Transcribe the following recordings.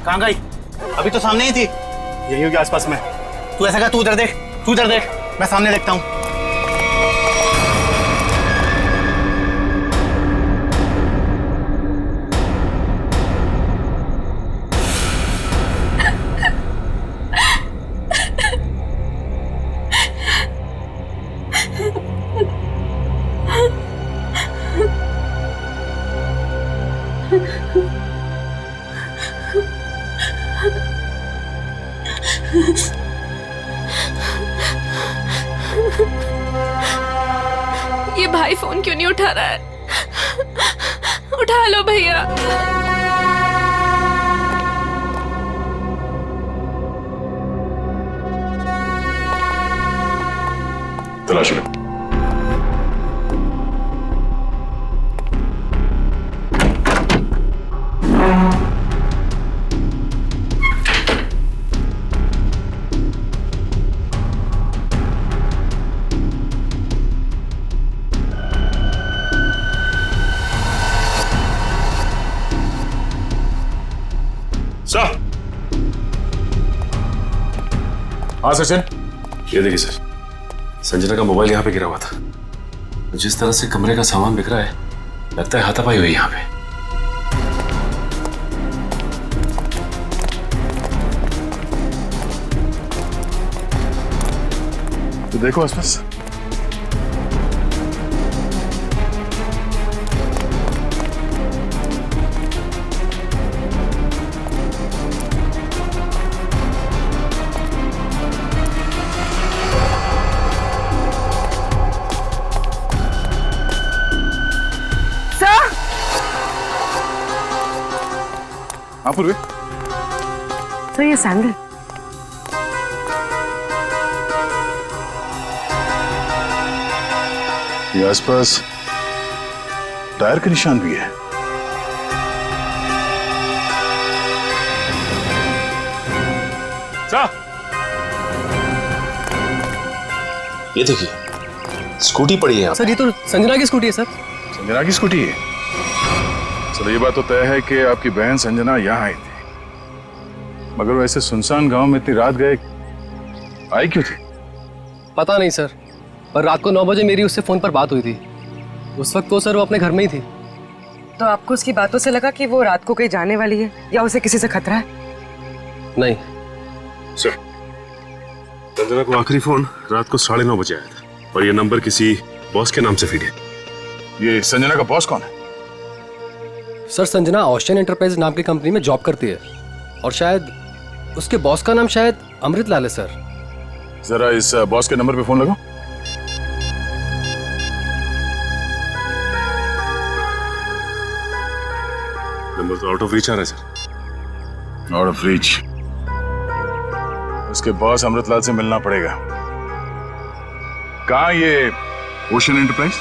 कहाँ गई? अभी तो सामने ही थी। यही होगी आसपास में। तू ऐसा कर, तू उधर देख, तू उधर देख, मैं सामने देखता हूँ। ये भाई फोन क्यों नहीं उठा रहा है? उठा लो भैया। तलाश लो। सर। हाँ सचिन, ये देखिए सर, संजना का मोबाइल यहाँ पे गिरा हुआ था। जिस तरह से कमरे का सामान बिखरा है, लगता है हाथापाई हुई यहाँ पे। तो देखो आसपास। हाँ पूर्वी। तो ये सैंडल ये आसपास टायर के निशान भी है। सर, ये देखिए, स्कूटी पड़ी है यहाँ। सर ये तो संजना की स्कूटी है सर। संजना की स्कूटी है? चलो ये बात तो तय है कि आपकी बहन संजना यहाँ आई थी, मगर वैसे सुनसान गांव में इतनी रात गए आई क्यों थी? पता नहीं सर, पर रात को 9 बजे मेरी उससे फोन पर बात हुई थी। उस वक्त तो सर वो अपने घर में ही थी। तो आपको उसकी बातों से लगा कि वो रात को कहीं जाने वाली है या उसे किसी से खतरा है? नहीं सर, संजना को आखिरी फोन रात को 9:30 बजे आया था और ये नंबर किसी बॉस के नाम से फीड है। ये संजना का बॉस कौन है? सर, संजना ओशियन एंटरप्राइज नाम की कंपनी में जॉब करती है और शायद उसके बॉस का नाम शायद अमृत लाल है सर। जरा इस बॉस के नंबर पे फोन लगाओ। नंबर तो आउट ऑफ रीच आ रहा है सर। Out of reach? उसके बॉस अमृतलाल से मिलना पड़ेगा। कहाँ ये ओशियन एंटरप्राइज?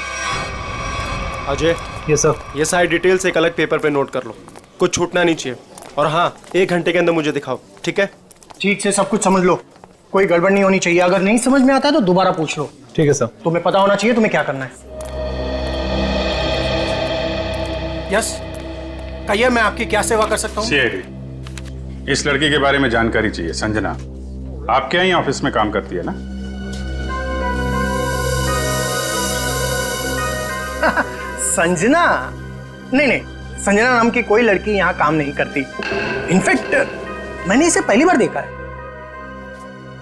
अजय, ये सर, ये सारी डिटेल्स एक अलग पेपर पे नोट कर लो, कुछ छूटना नहीं चाहिए। और हाँ, 1 घंटे के अंदर मुझे दिखाओ, ठीक है? ठीक से सब कुछ समझ लो, कोई गड़बड़ नहीं होनी चाहिए। अगर नहीं समझ में आता है तो दोबारा पूछ लो। ठीक है सर। तुम्हें पता होना चाहिए तुम्हें क्या करना है। यस, कहिए, मैं आपकी क्या सेवा कर सकता हूँ? सीआईडी, इस लड़की के बारे में जानकारी चाहिए। संजना आपके यहाँ ऑफिस में काम करती है ना? संजना? नहीं नहीं, संजना नाम की कोई लड़की यहाँ काम नहीं करती। इनफैक्ट मैंने इसे पहली बार देखा है।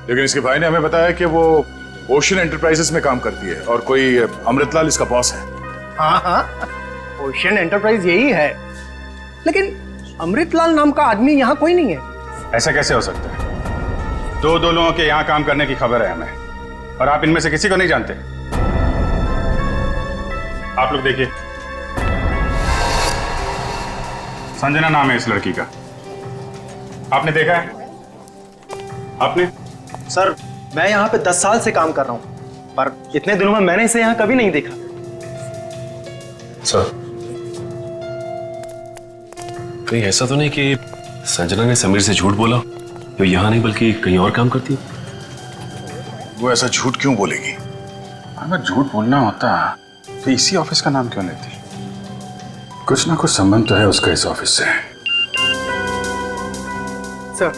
लेकिन इसके भाई ने हमें बताया कि वो ओशियन एंटरप्राइजेस में काम करती है और कोई अमृतलाल इसका बॉस है। हाँ हाँ, ओशियन एंटरप्राइज यही है, लेकिन अमृतलाल नाम का आदमी यहाँ कोई नहीं है। ऐसा कैसे हो सकता है? दो लोगों के यहाँ काम करने की खबर है हमें, और आप इनमें से किसी को नहीं जानते। आप लोग देखिए, संजना नाम है इस लड़की का। आपने देखा है? आपने? सर, मैं यहाँ पे 10 साल से काम कर रहा हूँ, पर इतने दिनों में मैंने इसे यहाँ कभी नहीं देखा। सर, कहीं ऐसा तो नहीं कि संजना ने समीर से झूठ बोला, तो यहाँ नहीं बल्कि कहीं और काम करती है? वो ऐसा झूठ क्यों बोलेगी? अगर झूठ बोलना होता तो इसी ऑफिस का नाम क्यों लेती? कुछ ना कुछ संबंध तो है उसका इस ऑफिस से। सर,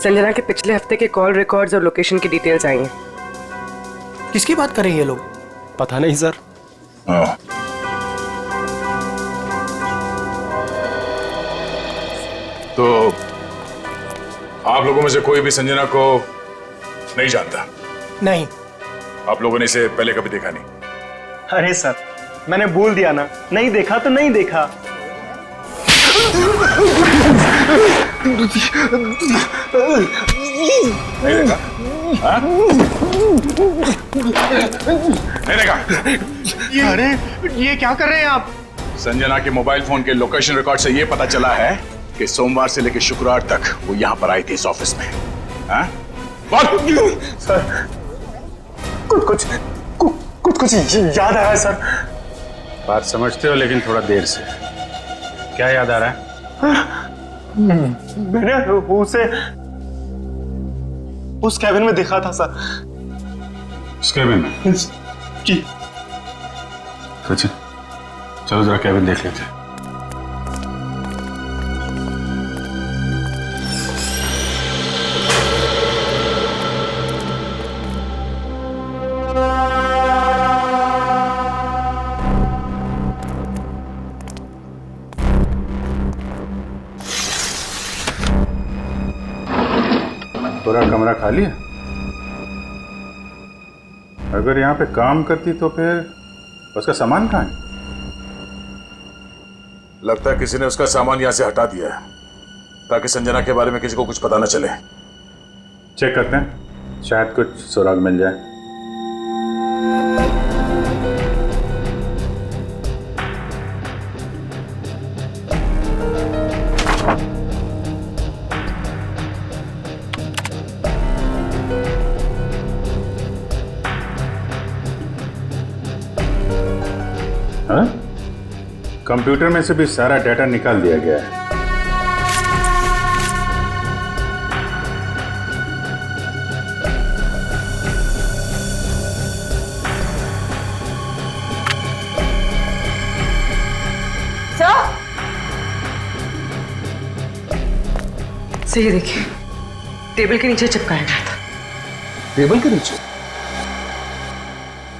संजना के पिछले हफ्ते के कॉल रिकॉर्ड्स और लोकेशन की डिटेल्स आई हैं। किसकी बात कर रहे हैं ये लोग? पता नहीं सर। हाँ। तो आप लोगों में से कोई भी संजना को नहीं जानता? नहीं। आप लोगों ने इसे पहले कभी देखा नहीं? अरे सर, मैंने बोल दिया ना, नहीं देखा तो नहीं देखा। नहीं देखा? हाँ? नहीं देखा? अरे ये क्या कर रहे हैं आप? संजना के मोबाइल फोन के लोकेशन रिकॉर्ड से यह पता चला है कि सोमवार से लेकर शुक्रवार तक वो यहाँ पर आई थी इस ऑफिस में। हाँ? सर, कुछ याद आया सर। बात समझते हो लेकिन थोड़ा देर से। क्या याद आ रहा है? मैंने उसे उस कैबिन में देखा था सर। उस कैबिन में? जी। सचिन, चलो जरा कैबिन देख लेते हैं। पूरा कमरा खाली है? अगर यहाँ पे काम करती तो फिर उसका सामान कहाँ है? लगता है किसी ने उसका सामान यहाँ से हटा दिया है ताकि संजना के बारे में किसी को कुछ पता न चले। चेक करते हैं, शायद कुछ सुराग मिल जाए। हाँ? कंप्यूटर में से भी सारा डाटा निकाल दिया गया है। सही देखिए, टेबल के नीचे चिपकाया गया था। टेबल के नीचे?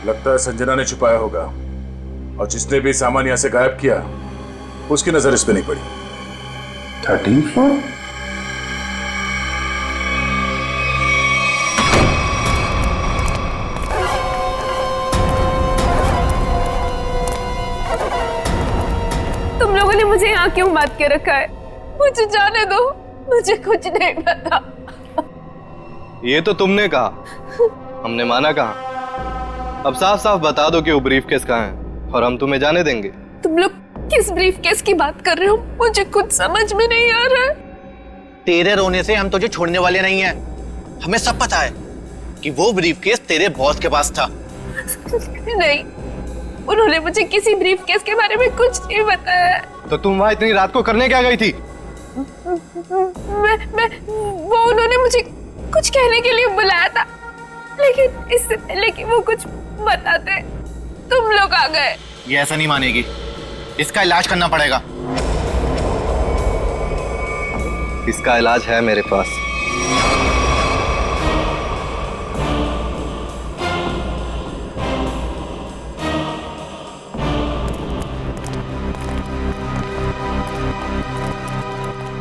लगता है संजना ने छुपाया होगा और जिसने भी सामान यहां से गायब किया उसकी नजर इस पे नहीं पड़ी। 13th floor? तुम लोगों ने मुझे यहाँ क्यों बात के रखा है? मुझे जाने दो, मुझे कुछ नहीं पता। ये तो तुमने कहा, हमने माना कहा। अब साफ साफ बता दो कि वो ब्रीफकेस कहाँ है और हम तुम्हें जाने देंगे। तुम लोग किस ब्रीफकेस की बात कर रहे हो? मुझे कुछ समझ में नहीं आ रहा है। तेरे रोने से हम तुझे छोड़ने वाले नहीं हैं। हमें सब पता है कि वो ब्रीफकेस तेरे बॉस के पास था। नहीं, उन्होंने मुझे किसी ब्रीफकेस के बारे में कुछ नहीं बताया। तो तुम वहां इतनी रात को करने क्या गई थी? वो उन्होंने मुझे कुछ कहने के लिए बुलाया था, लेकिन इससे पहले कि वो कुछ बताते तुम लोग आ गए। ये ऐसा नहीं मानेगी, इसका इलाज करना पड़ेगा। इसका इलाज है मेरे पास।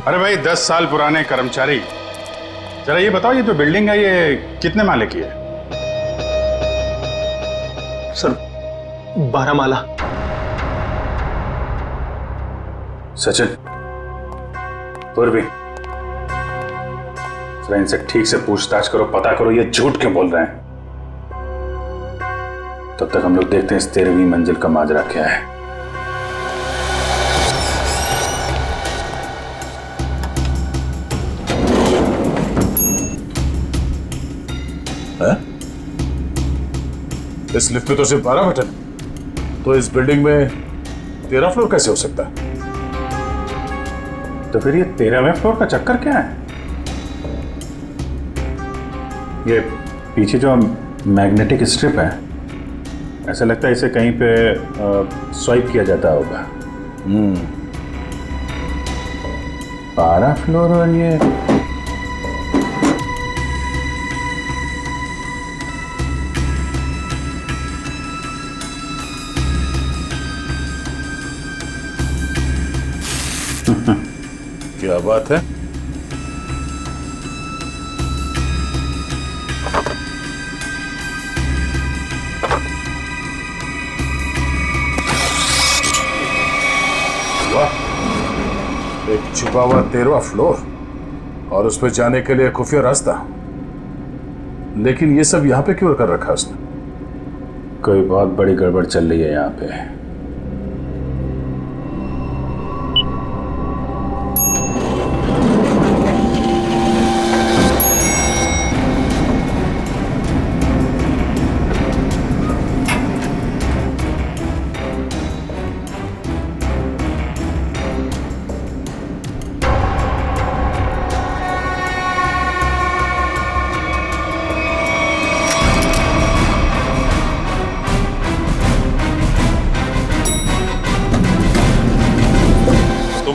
अरे भाई, 10 साल पुराने कर्मचारी, जरा ये बताओ, ये जो बिल्डिंग है ये कितने माले की है? सर 12 माला। सचिन, पूर्वी, जरा इनसे ठीक से पूछताछ करो, पता करो ये झूठ क्यों बोल रहे हैं। तब तक हम लोग देखते हैं इस 13वीं मंजिल का माजरा क्या है। इस लिफ्ट में तो सिर्फ 12 बटन, तो इस बिल्डिंग में 13 फ्लोर कैसे हो सकता है? तो फिर ये 13वें फ्लोर का चक्कर क्या है? ये पीछे जो मैग्नेटिक स्ट्रिप है, ऐसा लगता है इसे कहीं पे स्वाइप किया जाता होगा। 12 फ्लोर और ये क्या बात है? वाह, एक छुपा हुआ 13वां फ्लोर और उस पर जाने के लिए खुफिया रास्ता। लेकिन ये सब यहाँ पे क्यों कर रखा उसने? कोई बहुत बड़ी गड़बड़ चल रही है यहाँ पे।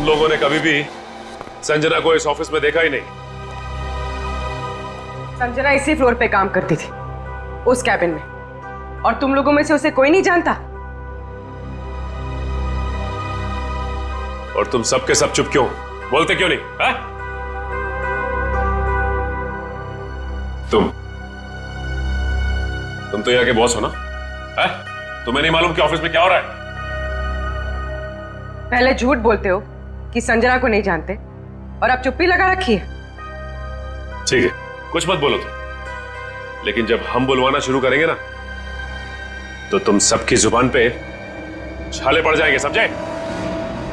लोगों ने कभी भी संजना को इस ऑफिस में देखा ही नहीं। संजना इसी फ्लोर पे काम करती थी, उस कैबिन में, और तुम लोगों में से उसे कोई नहीं जानता। और तुम सब के सब चुप क्यों? बोलते क्यों नहीं? है? तुम तो यहाँ के बॉस हो ना? है? तुम्हें नहीं मालूम कि ऑफिस में क्या हो रहा है? पहले झूठ बोलते हो कि संजना को नहीं जानते, और अब चुप्पी लगा रखी है। ठीक है, कुछ मत बोलो तुम, लेकिन जब हम बुलवाना शुरू करेंगे ना, तो तुम सबकी जुबान पे छाले पड़ जाएंगे, समझे?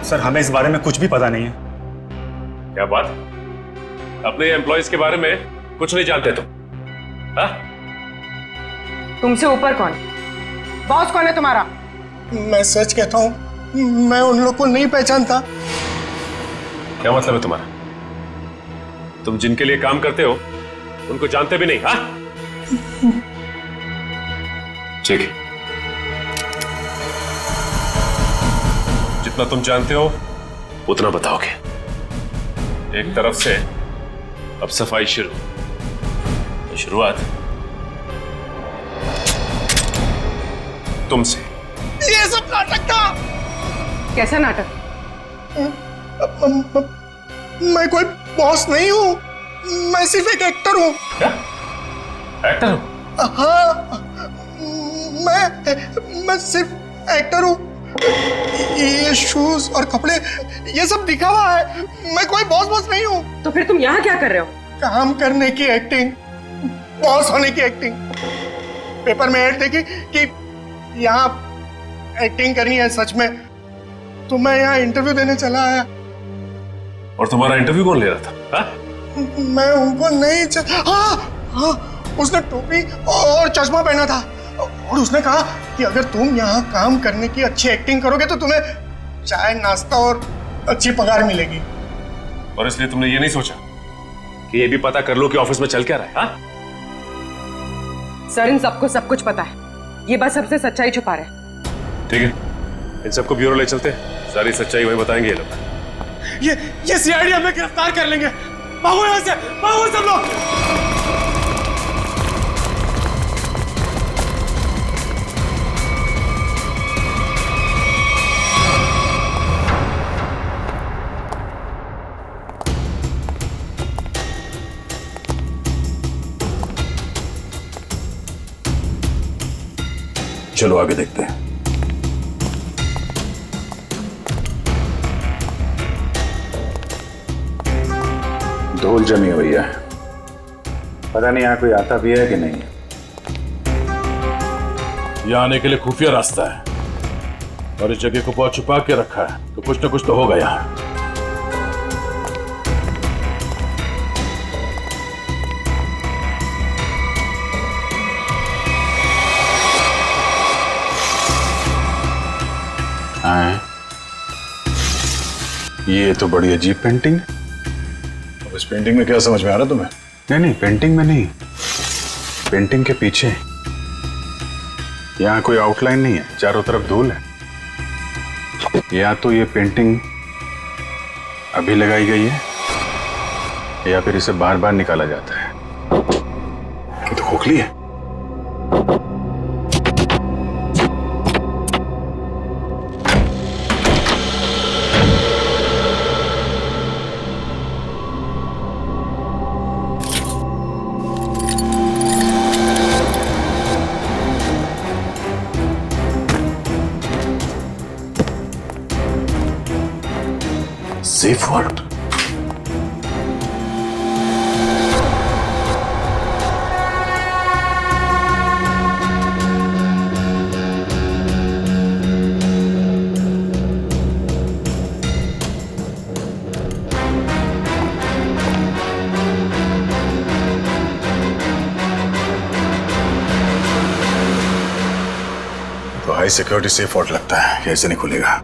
सर, हमें इस बारे में कुछ भी पता नहीं है। क्या बात? अपने एम्प्लॉइज के बारे में कुछ नहीं जानते तुम? हाँ? तुमसे ऊपर कौन? बॉस कौन है तुम्हारा? मैं सच कहता हूँ, मैं उन लोग को नहीं पहचानता। क्या मतलब है तुम्हारा? तुम जिनके लिए काम करते हो उनको जानते भी नहीं? हाँ? ठीक है, जितना तुम जानते हो उतना बताओगे। एक तरफ से अब सफाई शुरू। तो शुरुआत तुमसे। ये सब नाटक था। कैसा नाटक? मैं कोई बॉस नहीं हूँ, मैं सिर्फ एक एक्टर हूँ। क्या? एक्टर हो? हाँ, मैं सिर्फ एक्टर हूँ। ये शूज और कपड़े ये सब दिखा हुआ है, मैं कोई बॉस नहीं हूँ। तो फिर तुम यहाँ क्या कर रहे हो? काम करने की एक्टिंग, बॉस होने की एक्टिंग। पेपर में ऐड देखी कि यहाँ एक्टिंग करनी है सच में, तो मैं यहाँ इंटरव्यू देने चला आया। और तुम्हारा इंटरव्यू कौन ले रहा था? हा? मैं उनको नहीं हाँ, उसने टोपी और चश्मा पहना था, और उसने कहा कि अगर तुम यहाँ काम करने की अच्छी एक्टिंग करोगे तो तुम्हें चाय, नाश्ता और अच्छी पगार मिलेगी। और इसलिए तुमने ये नहीं सोचा कि ये भी पता कर लो कि ऑफिस में चल क्या रहा है? हा? सर, इन सबको सब कुछ पता है, ये बस सबसे सच्चाई छुपा रहे। ठीक है, इन सबको ब्यूरो ले चलते हैं, सारी सच्चाई वही बताएंगे ये लोग। ये सीआईडी हमें गिरफ्तार कर लेंगे। भागो यहाँ से, भागो सब लोग। चलो आगे देखते हैं। धूल जमी हुई है, पता नहीं यहाँ कोई आता भी है कि नहीं। यहाँ आने के लिए खुफिया रास्ता है, और इस जगह को बहुत छुपा के रखा है, तो कुछ ना कुछ तो होगा यहाँ। ये तो बड़ी अजीब पेंटिंग है। अब इस पेंटिंग में क्या समझ में आ रहा तुम्हें? नहीं, पेंटिंग में नहीं, पेंटिंग के पीछे। यहाँ कोई आउटलाइन नहीं है, चारों तरफ धूल है। या तो ये पेंटिंग अभी लगाई गई है या फिर इसे बार बार निकाला जाता है। ये तो खोखली है। Safe word. तो हाई सिक्योरिटी सेफ वर्ड लगता है, ये ऐसे नहीं खुलेगा।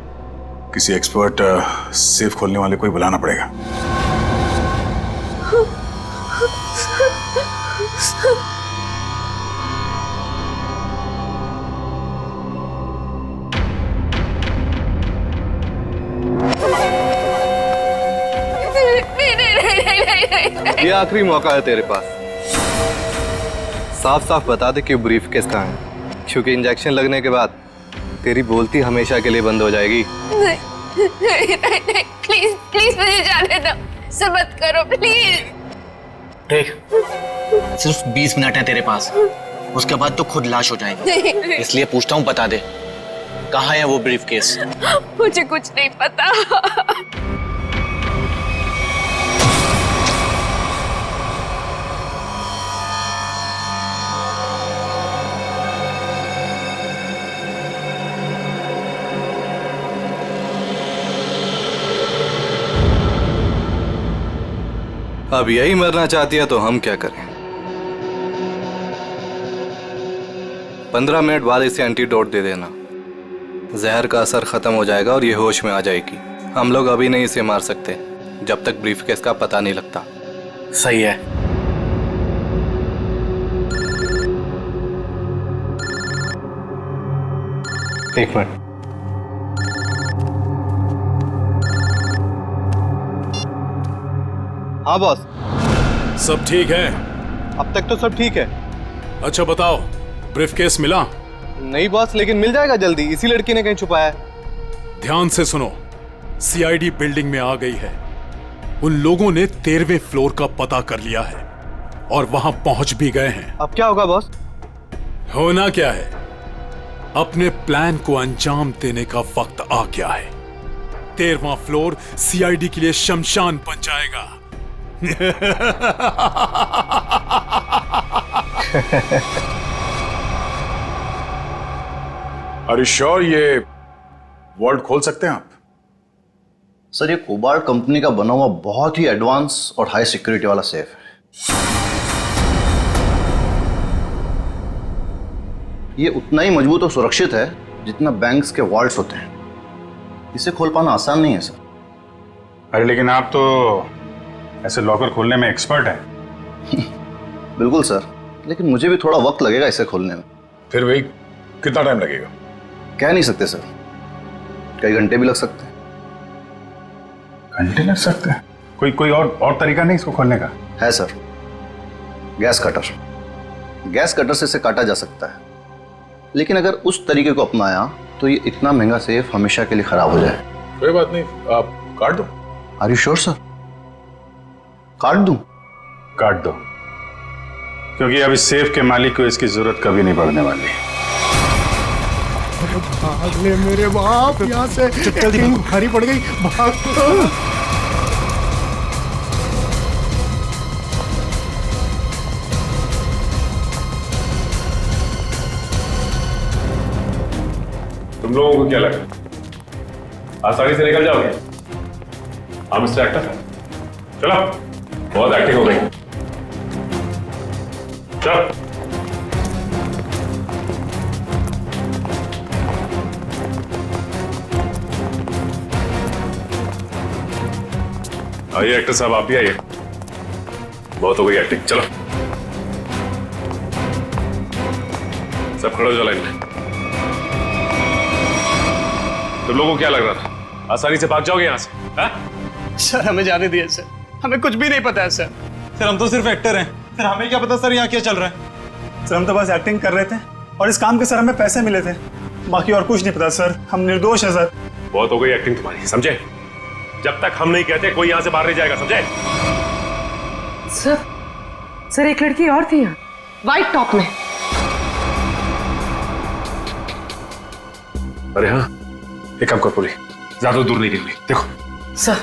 किसी एक्सपर्ट सेफ खोलने वाले को ही बुलाना पड़ेगा। ये आखिरी मौका है तेरे पास। साफ साफ बता दे कि ब्रीफकेस कहाँ है, क्योंकि इंजेक्शन लगने के बाद तेरी बोलती हमेशा के लिए बंद हो जाएगी। नहीं, प्लीज प्लीज मुझे जाने दो, ऐसा मत करो प्लीज। देख, सिर्फ 20 मिनट है तेरे पास, उसके बाद तो खुद लाश हो जाएगी। इसलिए पूछता हूँ, बता दे कहाँ है वो ब्रीफकेस? मुझे कुछ नहीं पता। अब यही मरना चाहती है तो हम क्या करें? 15 मिनट बाद इसे एंटीडोट दे देना, जहर का असर खत्म हो जाएगा और ये होश में आ जाएगी। हम लोग अभी नहीं इसे मार सकते जब तक ब्रीफकेस का पता नहीं लगता। सही है। एक मिनट। हाँ बॉस। सब ठीक है? अब तक तो सब ठीक है। अच्छा बताओ, ब्रीफकेस मिला? नहीं बॉस, लेकिन मिल जाएगा जल्दी। इसी लड़की ने कहीं छुपाया है। ध्यान से सुनो, सीआईडी बिल्डिंग में आ गई है। उन लोगों ने 13वें फ्लोर का पता कर लिया है और वहां पहुंच भी गए हैं। अब क्या होगा बॉस? होना क्या है, अपने प्लान को अंजाम देने का वक्त आ गया है। 13वां फ्लोर सीआईडी के लिए शमशान बन जाएगा। अरे श्योर, ये वर्ल्ड खोल सकते हैं आप? सर, ये कोबाल्ट कंपनी का बना हुआ बहुत ही एडवांस और हाई सिक्योरिटी वाला सेफ है। ये उतना ही मजबूत और सुरक्षित है जितना बैंक्स के वॉल्ट्स होते हैं। इसे खोल पाना आसान नहीं है सर। अरे लेकिन आप तो ऐसे लॉकर खोलने में एक्सपर्ट हैं। बिल्कुल सर, लेकिन मुझे भी थोड़ा वक्त लगेगा इसे खोलने में। फिर भाई कितना टाइम लगेगा? कह नहीं सकते सर, कई घंटे भी लग सकते हैं। घंटे लग सकते हैं? कोई और तरीका नहीं इसको खोलने का? है sir, gas cutter. Gas cutter से इसे काटा जा सकता है, लेकिन अगर उस तरीके को अपनाया तो ये इतना महंगा सेफ हमेशा के लिए खराब हो जाए। कोई बात नहीं, आप काट दो। Are you sure sir? काट दूं? काट दो, क्योंकि अब इस सेफ के मालिक को इसकी जरूरत कभी नहीं पड़ने वाली। भाग ले मेरे बाप यहाँ से, एक्टिंग भारी पड़ गई। भाग। तुम लोगों को क्या लगा आसानी से निकल जाओगे? हम मिस्टर एक्टर, चलो, बहुत एक्टिंग हो गई, चलो। आइए एक्टर साहब, आप भी आइए। बहुत हो गई एक्टिंग, चलो सब खड़े हो जाओ लाइन में। तुम लोगों को क्या लग रहा था आसानी से भाग जाओगे यहाँ से? हाँ? सर हमें जाने दिए सर, हमें कुछ भी नहीं पता है सर। सर हम तो सिर्फ एक्टर हैं, सर हमें क्या पता सर यहाँ क्या चल रहा है। सर हम तो बस एक्टिंग कर रहे थे और इस काम के सर हमें पैसे मिले थे, बाकी और कुछ नहीं पता सर, हम निर्दोष हैं सर। बहुत हो गई एक्टिंग तुम्हारी, समझे? जब तक हम नहीं कहते कोई यहाँ से बाहर नहीं जाएगा, समझे? सर एक लड़की और थी यहाँ, व्हाइट टॉप में। अरे हाँ, एक काम कर पूरी, ज्यादा दूर नहीं निकली, देखो। सर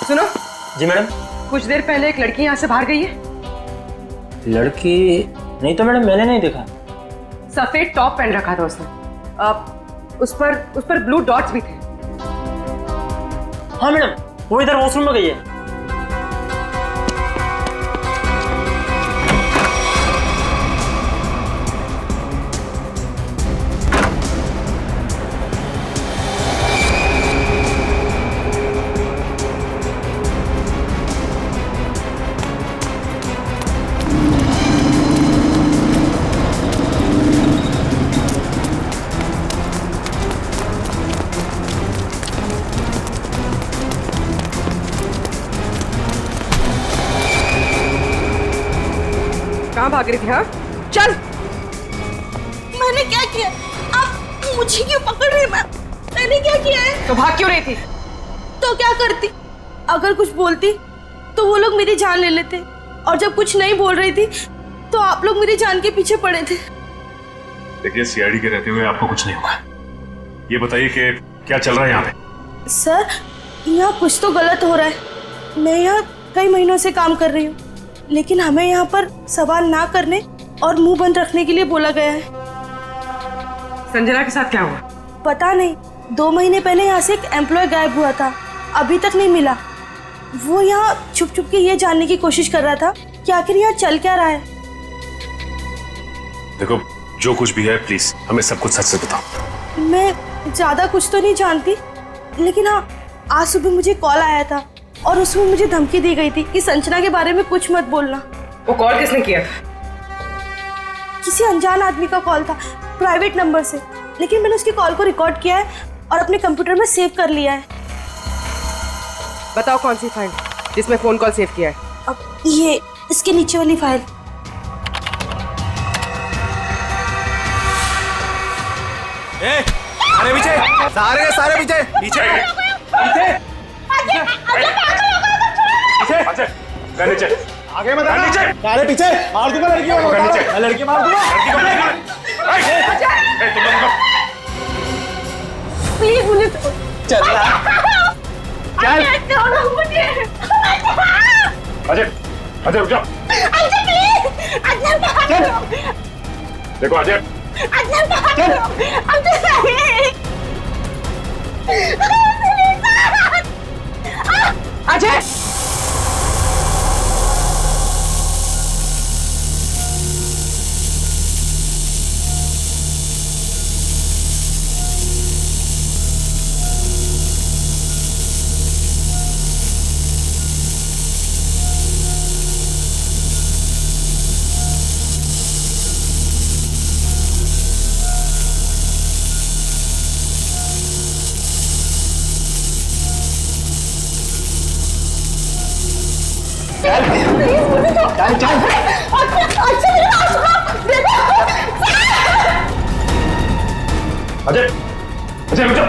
सुनो। जी मैडम। कुछ देर पहले एक लड़की यहाँ से बाहर गई है। लड़की नहीं तो मैडम, मैंने नहीं देखा। सफेद टॉप पहन रखा था उसने, उस पर ब्लू डॉट्स भी थे। हाँ मैडम, वो इधर वॉशरूम में गई है। कहाँ भाग रही थी? हाँ चल। मैंने क्या किया? आप मुझे क्यों पकड़ रहे हैं? मैंने क्या किया है? तो भाग क्यों रही थी? तो क्या करती? अगर कुछ बोलती तो वो लोग मेरी जान ले लेते, और जब कुछ नहीं बोल रही थी तो आप लोग मेरी जान के पीछे पड़े थे। देखिए सीआईडी के रहते हुए आपको कुछ नहीं होगा। ये बताइए कि क्या चल रहा है यहाँ पे? सर यहाँ कुछ तो गलत हो रहा है। मैं यहाँ कई महीनों से काम कर रही हूँ, लेकिन हमें यहाँ पर सवाल ना करने और मुंह बंद रखने के लिए बोला गया है। संजना के साथ क्या हुआ? पता नहीं, 2 महीने पहले यहाँ से एक एम्प्लॉय गायब हुआ था, अभी तक नहीं मिला। वो यहाँ छुप छुप के ये जानने की कोशिश कर रहा था कि आखिर यहाँ चल क्या रहा है। देखो जो कुछ भी है प्लीज हमें सब कुछ सच से बताओ। मैं ज्यादा कुछ तो नहीं जानती, लेकिन हाँ आज सुबह मुझे कॉल आया था और उसमें मुझे धमकी दी गई थी कि संजना के बारे में कुछ मत बोलना। वो कॉल किसने किया था? किसी अनजान आदमी का कॉल था, प्राइवेट नंबर से, लेकिन मैंने उसकी कॉल को रिकॉर्ड किया है और अपने कंप्यूटर में सेव कर लिया है। बताओ कौन सी फाइल जिसमें फोन कॉल सेव किया है? अब ये इसके नीचे वाली फाइल। अरे पीछे, सारे पीछे नीचे नीचे आगे मत आना। नीचे सारे पीछे, मार दूंगा लड़की को। नीचे लड़की मार दूंगा। प्लीज मुझे चल अजय अजय रुक जाओ। देखो अजय अजय अजय अजय रुक जाओ।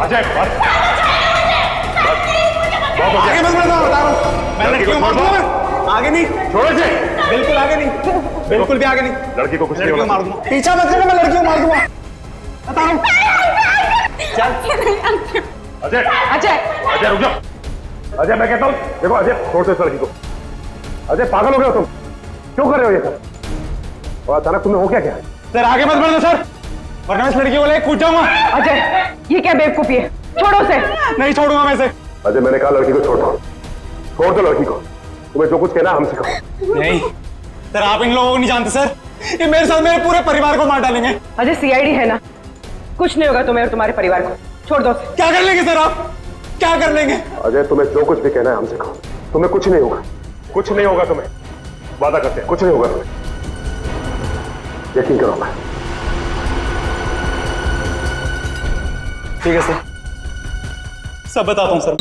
अजय आगे मत बढ़ो, बता रहा हूं मैं लड़की को मार दूंगा। आगे नहीं, छोड़ो इसे। बिल्कुल आगे नहीं, बिल्कुल भी आगे नहीं। लड़की को कुछ नहीं लड़की को होगा। मार दूंगा। पीछा मत करना, मैं लड़की को मार दूंगा। बता रहा हूं। अजय अजय अजय रुक जाओ। अजय मैं कहता हूँ देखो अजय छोड़ दो इस लड़की को। अजय पागल हो गए हो तुम, क्यों कर रहे हो ये सब? और अचानक तुम्हें हो क्या क्या? सर आगे मत बढ़ो सर, वरना इस लड़की को लेकर कूद जाऊंगा। अजय ये क्या बेवकूफी है? छोड़ो उसे। नहीं छोड़ूंगा मैं इसे। अजय मैंने कहा लड़की को छोड़ दो लड़की को। तुम्हें जो कुछ कहना हमसे कहो। नहीं सर, आप इन लोगों को नहीं जानते सर, ये मेरे साथ मेरे पूरे परिवार को मार डालेंगे। अजय सीआईडी है ना, कुछ नहीं होगा तुम्हें और तुम्हारे परिवार को, छोड़ दो। क्या कर लेंगे सर आप, क्या कर लेंगे? अजय तुम्हें जो कुछ भी कहना है हमसे कहो, तुम्हें कुछ नहीं होगा, कुछ नहीं होगा तुम्हें, वादा करते हैं कुछ नहीं होगा तुम्हें, यकीन करो। मैं ठीक है सर, सब बताता हूँ सर।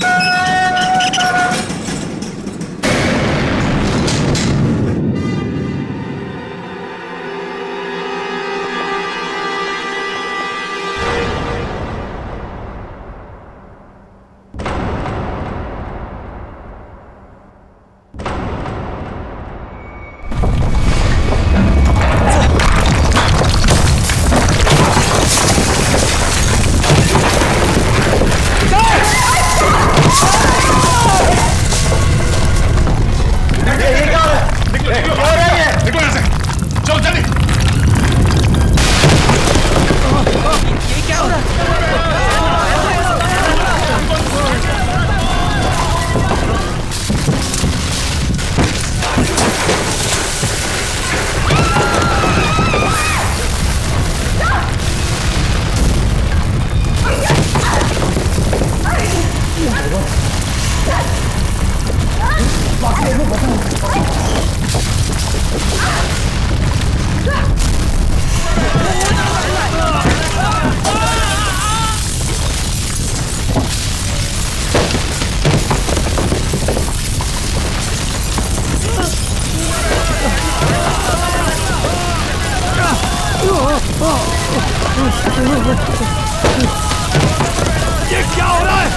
ये क्या हो रहा है?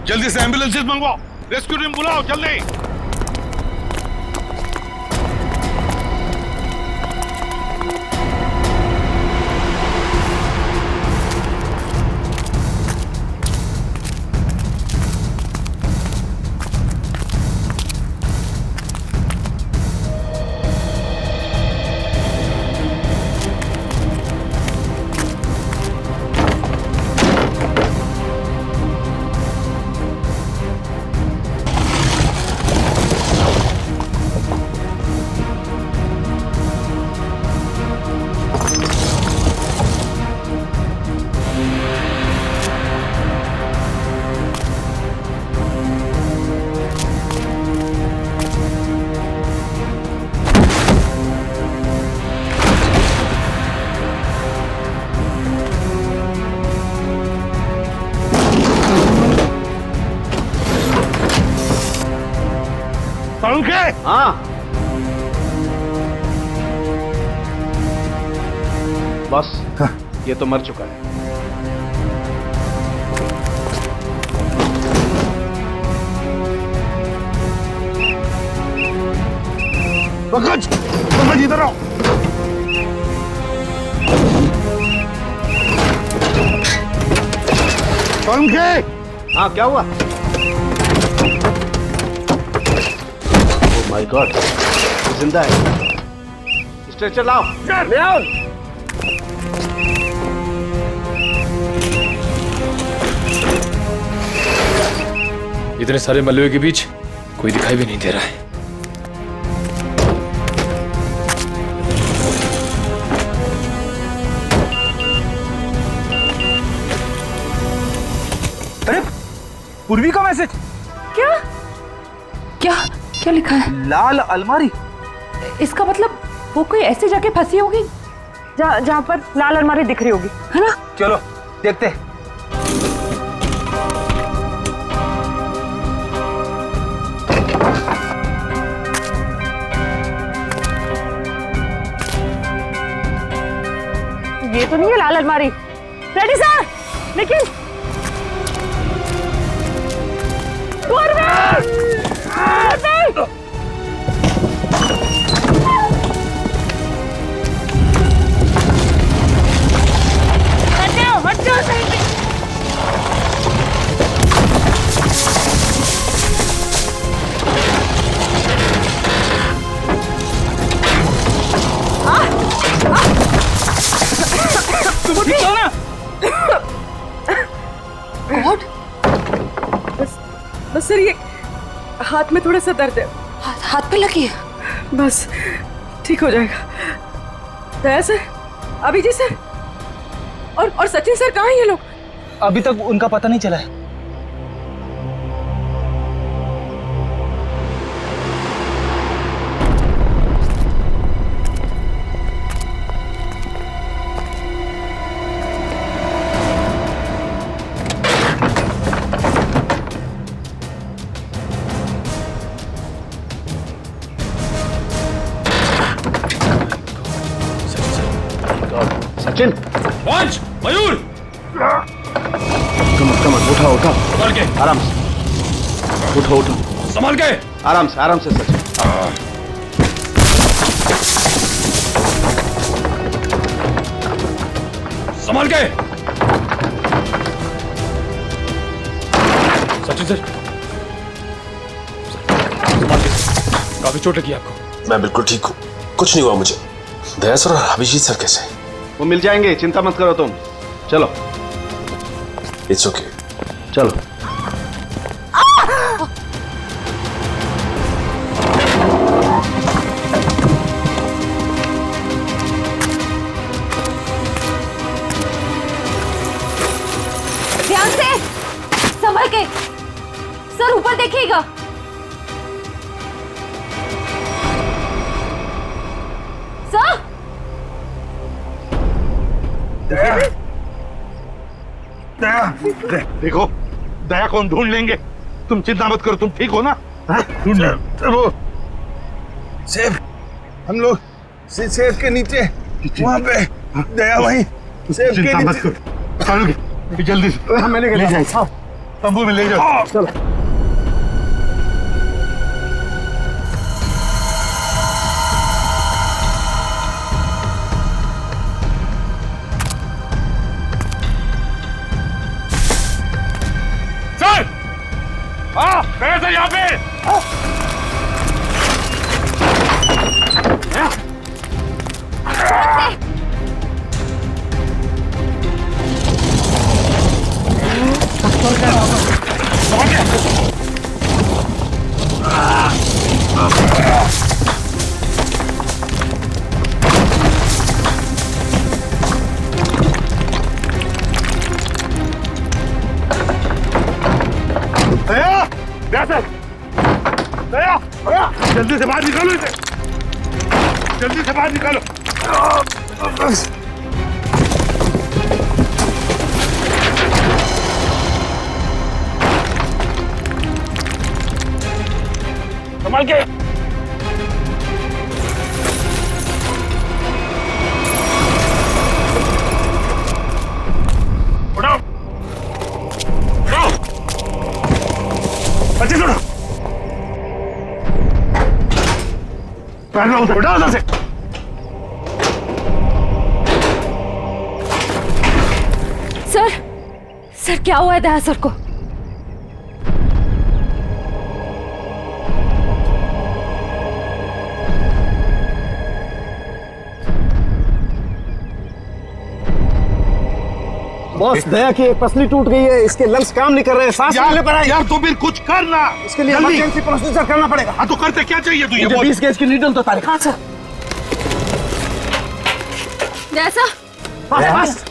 जल्दी से एम्बुलेंसेस मंगवाओ, रेस्क्यू टीम बुलाओ जल्दी। हाँ बस, ये तो मर चुका है। पंकज इधर आओ। हाँ क्या हुआ? माय गॉड, जिंदा है। स्ट्रेचर लाओ, ले आओ। इतने सारे मलबे के बीच कोई दिखाई भी नहीं दे रहा है। अरे पूर्वी का मैसेज। क्या क्या क्या लिखा है? लाल अलमारी। इसका मतलब वो कोई ऐसी जगह फंसी होगी जहाँ पर लाल अलमारी दिख रही होगी, है ना? चलो देखते हैं। ये तो नहीं है लाल अलमारी। रेडी सर, लेकिन गॉड, बस सर ये हाथ में थोड़ा सा दर्द है। हाथ पे लगी है? बस ठीक हो जाएगा। दया सर, अभिजीत सर और सचिन सर कहाँ हैं ये लोग? अभी तक उनका पता नहीं चला है। सचिन, पंच, मयूर, कमर उठा उठा, संभाल के, आराम से उठो उठो, संभाल के, आराम से सचिन। संभाल के। सचिन सर, काफी चोट लगी आपको? मैं बिल्कुल ठीक हूँ, कुछ नहीं हुआ मुझे। दया सर और अभिजीत सर कैसे? वो मिल जाएंगे, चिंता मत करो तुम। चलो। It's okay. चलो। ध्यान से, संभल के। सर ऊपर देखिएगा। सर, देखो, दया को हम ढूंढ लेंगे, तुम चिंता मत करो। तुम ठीक हो ना? ढूंढ वो सेब, हम लोग सेब के नीचे वहाँ पे दया वहीं सेब के चिंता मत नीचे। करो, चलो जल्दी से। मैंने ले जाओ, तंबू में ले जाओ। चलो। सर, हाँ, गए थे यहाँ पे। दया, दया सर, दया, जल्दी से बाहर निकालो इसे, जल्दी से बाहर निकालो। संभाल के। उठाओ, उठाओ, अच्छे से उठाओ। पहले उठाओ उधर से। सर क्या हुआ है दया सर को? बॉस, दया की एक पसली टूट गई है, इसके लंग्स काम नहीं कर रहे हैं, सांस नहीं ले पा रहा है। यार तो फिर कुछ करना, इसके लिए इमरजेंसी प्रोसीजर करना पड़ेगा। हाँ तो करते क्या चाहिए तुझे? मुझे 20 गेज की नीडल तो तारीख। हाँ सर। जैसा बस।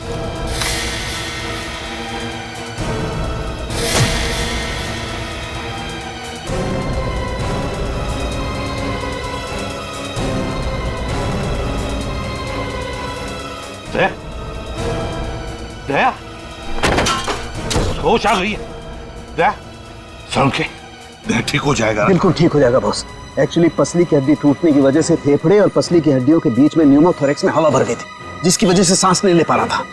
दया होश आ गई है। दया समझ के दया ठीक हो जाएगा। बिल्कुल ठीक हो जाएगा बॉस। एक्चुअली पसली की हड्डी टूटने की वजह से फेफड़े और पसली की हड्डियों के बीच में न्यूमोथोरेक्स में हवा भर गई थी, जिसकी वजह से सांस नहीं ले पा रहा था।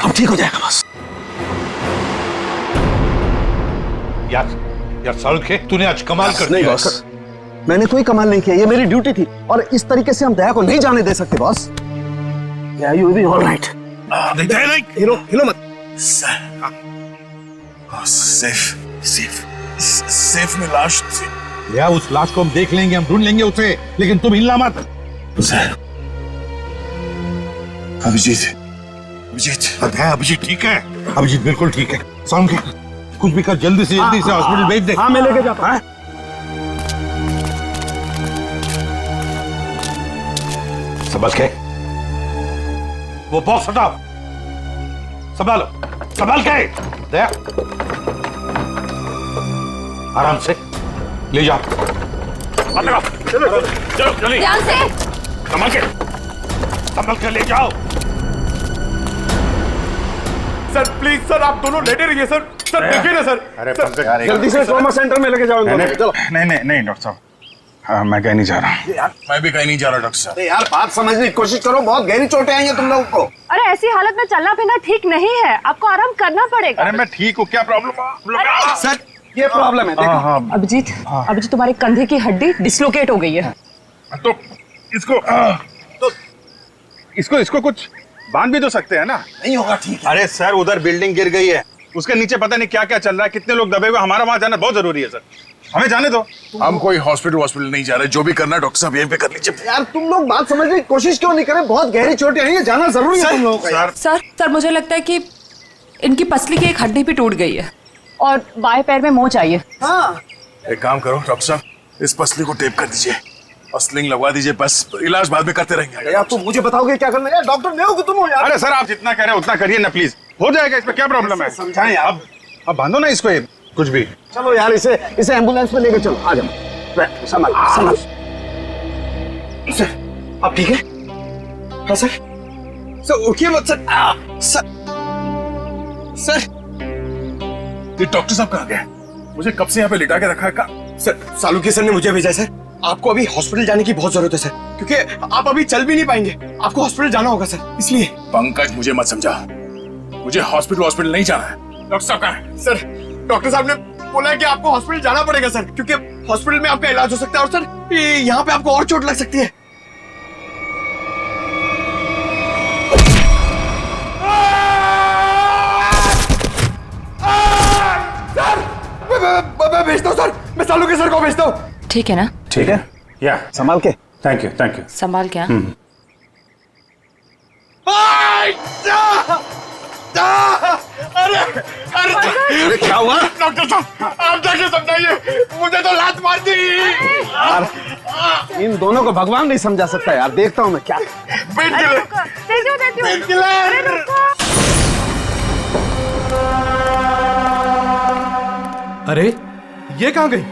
अब ठीक हो जाएगा बॉस। यार सारुण के तूने आज कमाल कर नहीं दिया। बॉस, मैंने कोई कमाल नहीं किया, ये मेरी ड्यूटी थी और इस तरीके से हम दया को नहीं जाने दे सकते बॉस। या यू बी ऑलराइट? हिलो मत। सेफ में लाश थी। या उस लाश को हम देख लेंगे, हम ढूंढ लेंगे उसे, लेकिन तुम हिलना मत। अभिजीत ठीक है। अभिजीत बिल्कुल ठीक है। सारुण के कुछ भी कर, जल्दी से हॉस्पिटल भेज दे। हाँ मैं लेके जाता हूँ। संभल के वो बॉक्स हटाओ। संभाल के दया, आराम से ले जाओ। चलो जल्दी ध्यान से। संभल के ले जाओ। सर प्लीज सर, आप दोनों लेटे रहिए सर। सर देखिए ना सर। अरे सर, जल्दी से ट्रॉमा सेंटर में लेके जाओ। नहीं डॉक्टर साहब, हाँ मैं कहीं नहीं जा रहा। मैं भी कहीं नहीं जा रहा डॉक्टर साहब। यार बात समझने की कोशिश करो, बहुत गहरी चोटें आई हैं तुम लोगों को। अरे ऐसी हालत में चलना फिरना ठीक नहीं है, आपको आराम करना पड़ेगा। अरे मैं ठीक हूँ, क्या प्रॉब्लम? सर ये प्रॉब्लम है, देखो। अभिजीत तुम्हारे कंधे की हड्डी डिसलोकेट हो गई है। तो इसको कुछ बांध भी तो सकते हैं ना? नहीं होगा ठीक है। अरे सर उधर बिल्डिंग गिर गई है, उसके नीचे पता नहीं क्या क्या चल रहा है, कितने लोग दबे हुए, हमारा वहां जाना बहुत जरूरी है सर, हमें जाने दो। हम कोई हॉस्पिटल नहीं जा रहे, जो भी करना है डॉक्टर साहब यहीं पे कर लीजिए। यार तुम लोग बात समझने की कोशिश क्यों नहीं करें? बहुत गहरी चोटें आई हैं, जाना जरूरी है तुम लोगों का। सर मुझे लगता है कि इनकी पसली की एक हड्डी भी टूट गई है और बाएं पैर में मोच आई है। हाँ एक काम करो डॉक्टर साहब, इस पसली को टेप कर दीजिए और स्लिंग लगवा दीजिए, बस इलाज बाद में करते रहेंगे। यार तुम मुझे बताओगे क्या करना है? डॉक्टर नहीं हो कि तुम हो यार। अरे सर आप जितना कह रहे हो उतना करिए ना प्लीज, हो जाएगा, इसमें क्या प्रॉब्लम है? समझाएं यार। अब बांधो ना इसको, कुछ भी। चलो यार इसे एम्बुलेंस में लेके चलो। आ जाओ, संभाल। सर अब ठीक है? हाँ सर उठिए मत सर। ये डॉक्टर साहब कहाँ गए? मुझे कब से यहाँ पे लिटा के रखा है का? सर सालुकी सर ने मुझे भेजा है सर। आपको अभी हॉस्पिटल जाने की बहुत जरूरत है सर, क्योंकि आप अभी चल भी नहीं पाएंगे, आपको हॉस्पिटल जाना होगा सर, इसलिए। पंकज मुझे मत समझा, मुझे हॉस्पिटल नहीं जाना है। डॉक्टर साहब कहाँ है? सर डॉक्टर साहब ने बोला है कि आपको हॉस्पिटल जाना पड़ेगा सर, क्योंकि हॉस्पिटल में आपका इलाज हो सकता है और सर यहाँ पे आपको और चोट लग सकती है। मैं भेजता हूँ सर, मैं सालुकी सर को भेजता हूँ। ठीक है ना? ठीक है, या संभाल के। Thank you. संभाल क्या? अरे क्या हुआ? डॉक्टर साहब आप जाके समझाइए, मुझे तो लात मार दी। इन दोनों को भगवान नहीं समझा सकता यार, देखता हूँ मैं क्या। अरे ये कहाँ गई?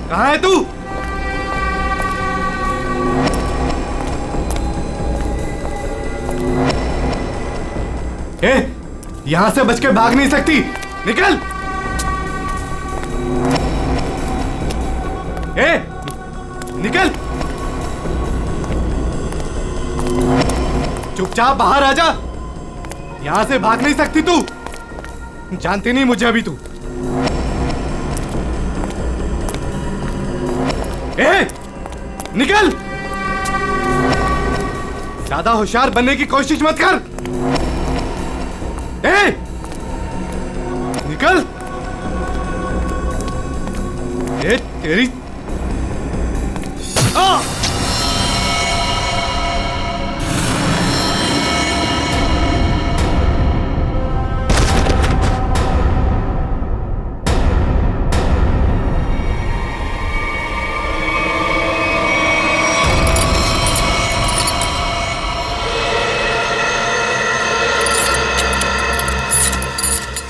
कहाँ है तू? यहां से बच के भाग नहीं सकती, निकल। निकल, चुपचाप बाहर आ जा, यहां से भाग नहीं सकती तू, जानती नहीं मुझे अभी तू। निकल, ज्यादा होशियार बनने की कोशिश मत कर। निकल। तेरी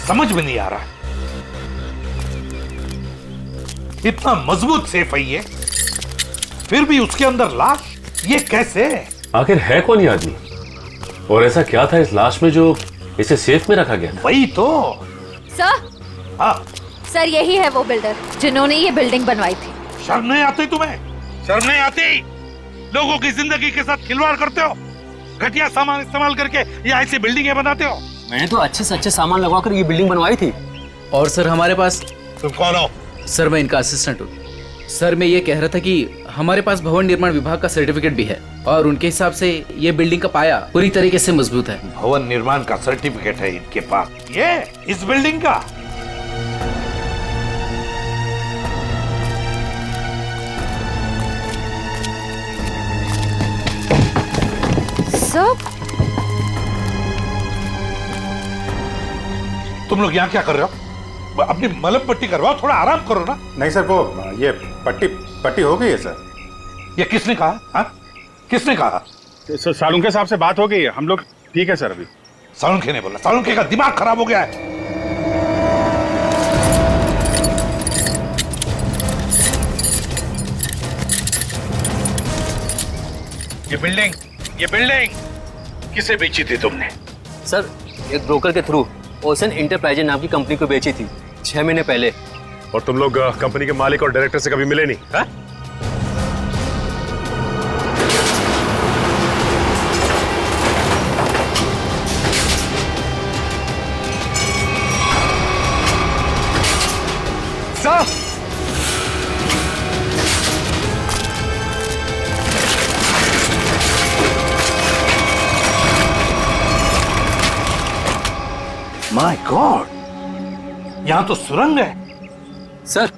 समझ में नहीं आ रहा, इतना मजबूत सेफ है ये, फिर भी उसके अंदर लाश, ये कैसे? आखिर है कौन ये आदमी और ऐसा क्या था इस लाश में जो इसे सेफ में रखा गया? वही तो। सर, हाँ सर यही है वो बिल्डर जिन्होंने ये बिल्डिंग बनवाई थी। शर्म नहीं आती तुम्हें? शर्म नहीं आती? लोगों की जिंदगी के साथ खिलवाड़ करते हो, घटिया सामान इस्तेमाल करके ये ऐसी बिल्डिंगें बनाते हो। मैंने तो अच्छे से अच्छे सामान लगवाकर ये बिल्डिंग बनवाई थी। और सर हमारे पास। तुम कौन हो? सर मैं इनका असिस्टेंट हूँ। सर मैं ये कह रहा था कि हमारे पास भवन निर्माण विभाग का सर्टिफिकेट भी है और उनके हिसाब से ये बिल्डिंग का पाया पूरी तरीके से मजबूत है। भवन निर्माण का सर्टिफिकेट है इनके पास? ये इस बिल्डिंग का? सर तुम लोग यहाँ क्या कर रहे हो? अपनी मलम पट्टी करवाओ, थोड़ा आराम करो ना। नहीं सर, वो ये पट्टी हो गई है सर। ये किसने कहा? हाँ? किसने कहा? सालुंके साहब से बात हो गई है, हम लोग ठीक है सर अभी। सालुंके ने बोला? सालुंके का दिमाग खराब हो गया है। ये बिल्डिंग किसे बेची थी तुमने? सर एक ब्रोकर के थ्रू ओशन इंटरप्राइजेज नाम की कंपनी को बेची थी 6 महीने पहले। और तुम लोग कंपनी के मालिक और डायरेक्टर से कभी मिले नहीं? हा? माय गॉड, यहाँ तो सुरंग है। सर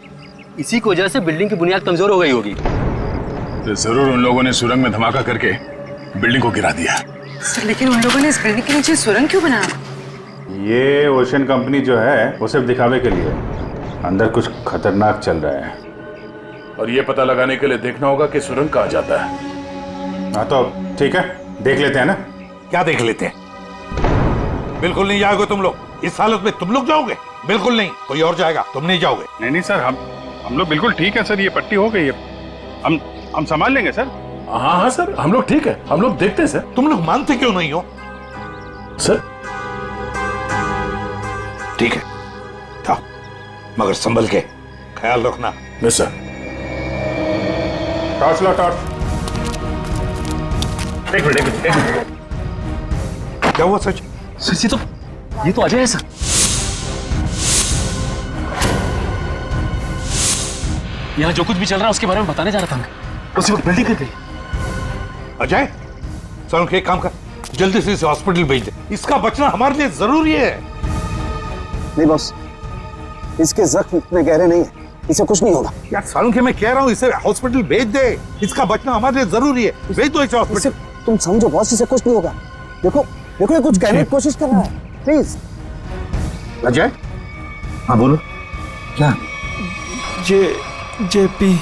इसी की वजह से बिल्डिंग की बुनियाद कमजोर हो गई होगी। तो जरूर उन लोगों ने सुरंग में धमाका करके बिल्डिंग को गिरा दिया। सर लेकिन उन लोगों ने इस बिल्डिंग के नीचे सुरंग क्यों बनाया? ये ओशन कंपनी जो है वो सिर्फ दिखावे के लिए, अंदर कुछ खतरनाक चल रहा है। और ये पता लगाने के लिए देखना होगा कि सुरंग कहाँ जाता है। हाँ तो ठीक है, देख लेते हैं ना। क्या देख लेते हैं? बिल्कुल नहीं जाओगे तुम लोग। इस हालत में तुम लोग जाओगे? बिल्कुल नहीं, कोई और जाएगा, तुम नहीं जाओगे। नहीं सर, हम लोग बिल्कुल ठीक है सर, ये पट्टी हो गई है, हम संभाल लेंगे सर। हाँ सर, हम लोग ठीक है, हम लोग देखते हैं सर। तुम लोग मानते क्यों नहीं हो? सर ठीक है, जाओ, मगर संभल के ख्याल रखना। Yes sir. टॉर्च लो, टॉर्च। एक मिनट। क्या हुआ सच? सर ये तो अजय है सर। यहाँ जो कुछ भी चल रहा है उसके बारे में बताने जा रहा था मैं। उसी वक्त बिल्डिंग गिर गई। अजय, चलो एक काम कर, जल्दी से इसे हॉस्पिटल भेज दे। इसका बचना हमारे लिए जरूरी है। नहीं बॉस, इसके जख्म इतने गहरे नहीं है, इसे कुछ नहीं होगा। यार सालुंके के मैं कह रहा हूँ इसे हॉस्पिटल भेज दे, इसका बचना हमारे लिए जरूरी है। भेज दो इसे हॉस्पिटल। तुम समझो बॉस, इसे कुछ नहीं होगा। देखो ये कुछ कहने की कोशिश कर रहा है, प्लीज। अजय, हाँ बोलो। क्या? जेपी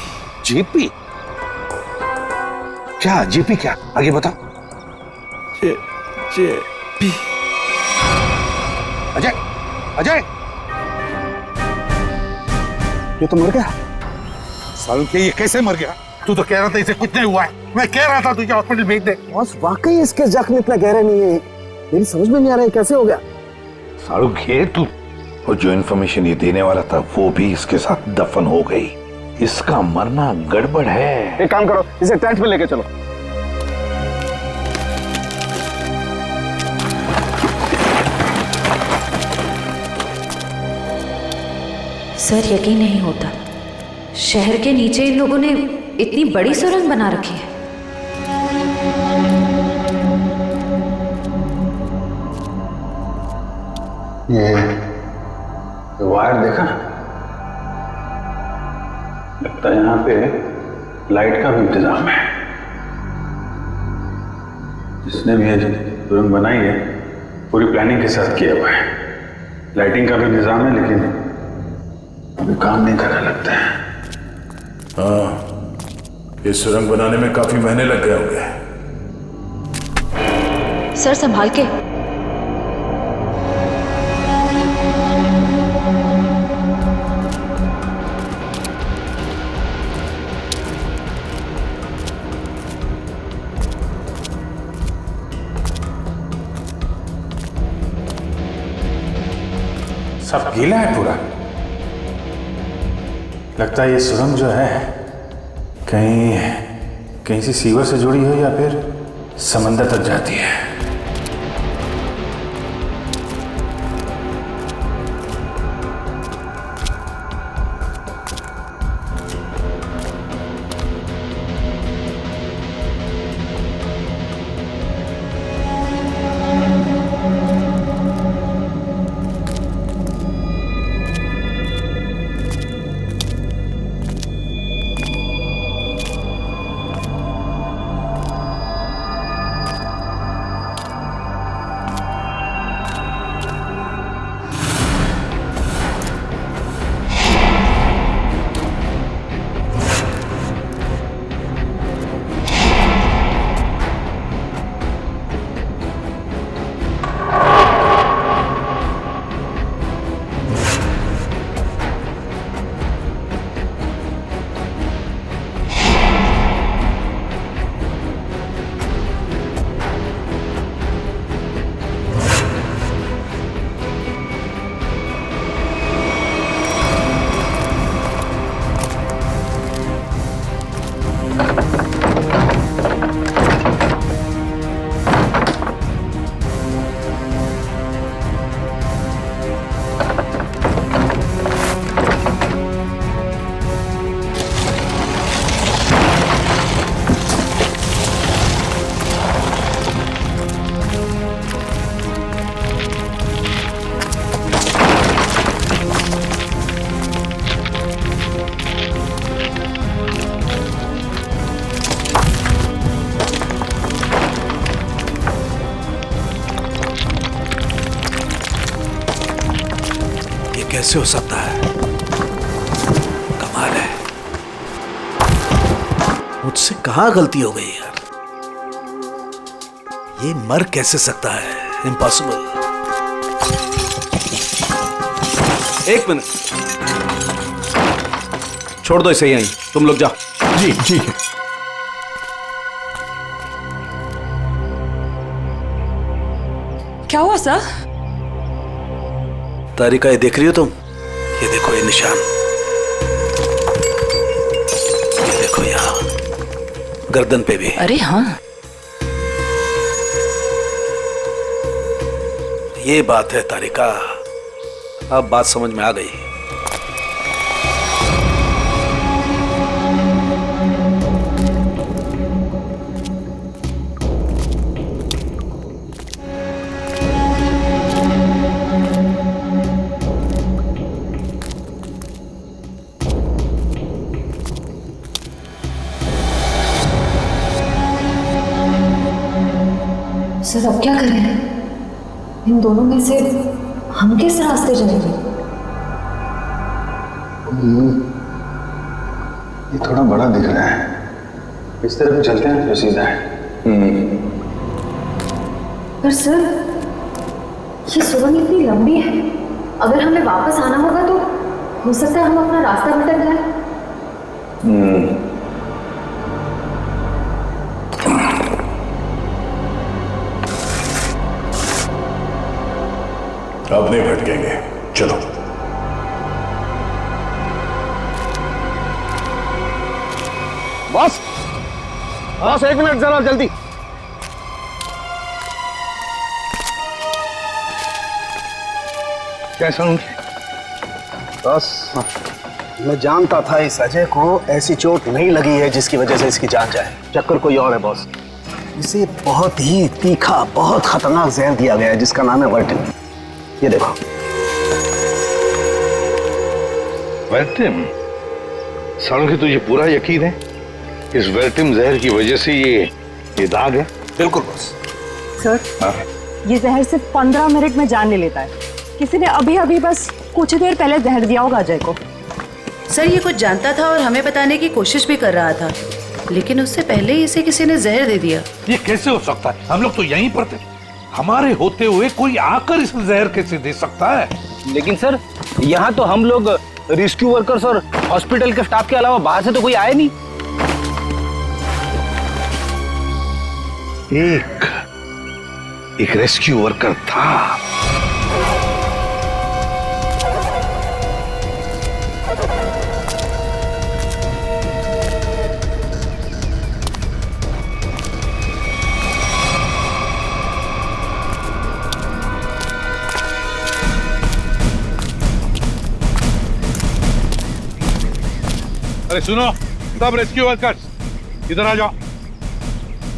क्या? जेपी क्या? आगे बताओ। जेपी। अजय ये तो मर गया। सालुंके ये कैसे मर गया? तू तो कह रहा था इसे कुछ नहीं हुआ है। मैं कह रहा था तुझे हॉस्पिटल भेज दे। बॉस वाकई इसके जख्म इतना गहरे नहीं है, मेरी समझ में नहीं आ रहा है कैसे हो गया। सालुंके तू, और जो इन्फॉर्मेशन ये देने वाला था वो भी इसके साथ दफन हो गई। इसका मरना गड़बड़ है। एक काम करो, इसे टेंट में लेके चलो। सर यकीन नहीं होता, शहर के नीचे इन लोगों ने इतनी बड़ी सुरंग बना रखी है। ये वायर देखा? लगता है यहाँ पे लाइट का भी इंतजाम है। जिसने भी ये सुरंग बनाई है पूरी प्लानिंग के साथ किया हुआ है। लाइटिंग का भी इंतजाम है, लेकिन अभी काम नहीं कर रहा लगता है। हाँ, इस सुरंग बनाने में काफी महीने लग गए होंगे। सर संभाल के। सब गीला है पूरा। लगता है ये सुरंग जो है कहीं से सीवर से जुड़ी हो या फिर समंदर तक जाती है। कैसे हो सकता है? कमाल है, मुझसे कहां गलती हो गई यार। ये मर कैसे सकता है? इम्पॉसिबल। एक मिनट, छोड़ दो इसे यहीं, तुम लोग जाओ। जी ठीक है। क्या हुआ सर? तारिका, ये देख रही हो तुम? ये देखो ये निशान, ये देखो यहाँ गर्दन पे भी। अरे हाँ, ये बात है तारिका, अब बात समझ में आ गई। सर अब क्या करें? इन दोनों में से हम किस रास्ते जाएंगे? ये थोड़ा बड़ा दिख रहा है, इस तरफ चलते हैं जो सीधा है। पर सर ये सुरंग इतनी लंबी है, अगर हमें वापस आना होगा तो हो सकता है हम अपना रास्ता भटक जाए। अब नहीं भटकेंगे, चलो। बॉस, बॉस एक मिनट जरा जल्दी। कैसा हूँ? बस मैं जानता था इस अजय को ऐसी चोट नहीं लगी है जिसकी वजह से इसकी जान जाए। चक्कर कोई और है बॉस। इसे बहुत ही तीखा, बहुत खतरनाक जहर दिया गया है जिसका नाम है वर्टिन। ये देखो। वर्टिम? सालुंखे तुझे पूरा यकीन है इस वर्टिम जहर की वजह से ये दाग है? बिल्कुल बॉस। सर ये जहर सिर्फ 15 मिनट में जान ले लेता है। किसी ने अभी अभी बस कुछ देर पहले जहर दिया होगा अजय को। सर ये कुछ जानता था और हमें बताने की कोशिश भी कर रहा था, लेकिन उससे पहले ही इसे किसी ने जहर दे दिया। ये कैसे हो सकता है? हम लोग तो यहीं पर थे, हमारे होते हुए कोई आकर इस जहर कैसे दे सकता है? लेकिन सर यहाँ तो हम लोग रेस्क्यू वर्कर्स और हॉस्पिटल के स्टाफ के अलावा बाहर से तो कोई आया नहीं। एक रेस्क्यू वर्कर था। अरे सुनो, सब रेस्क्यू वर्कर्स इधर आ जाओ।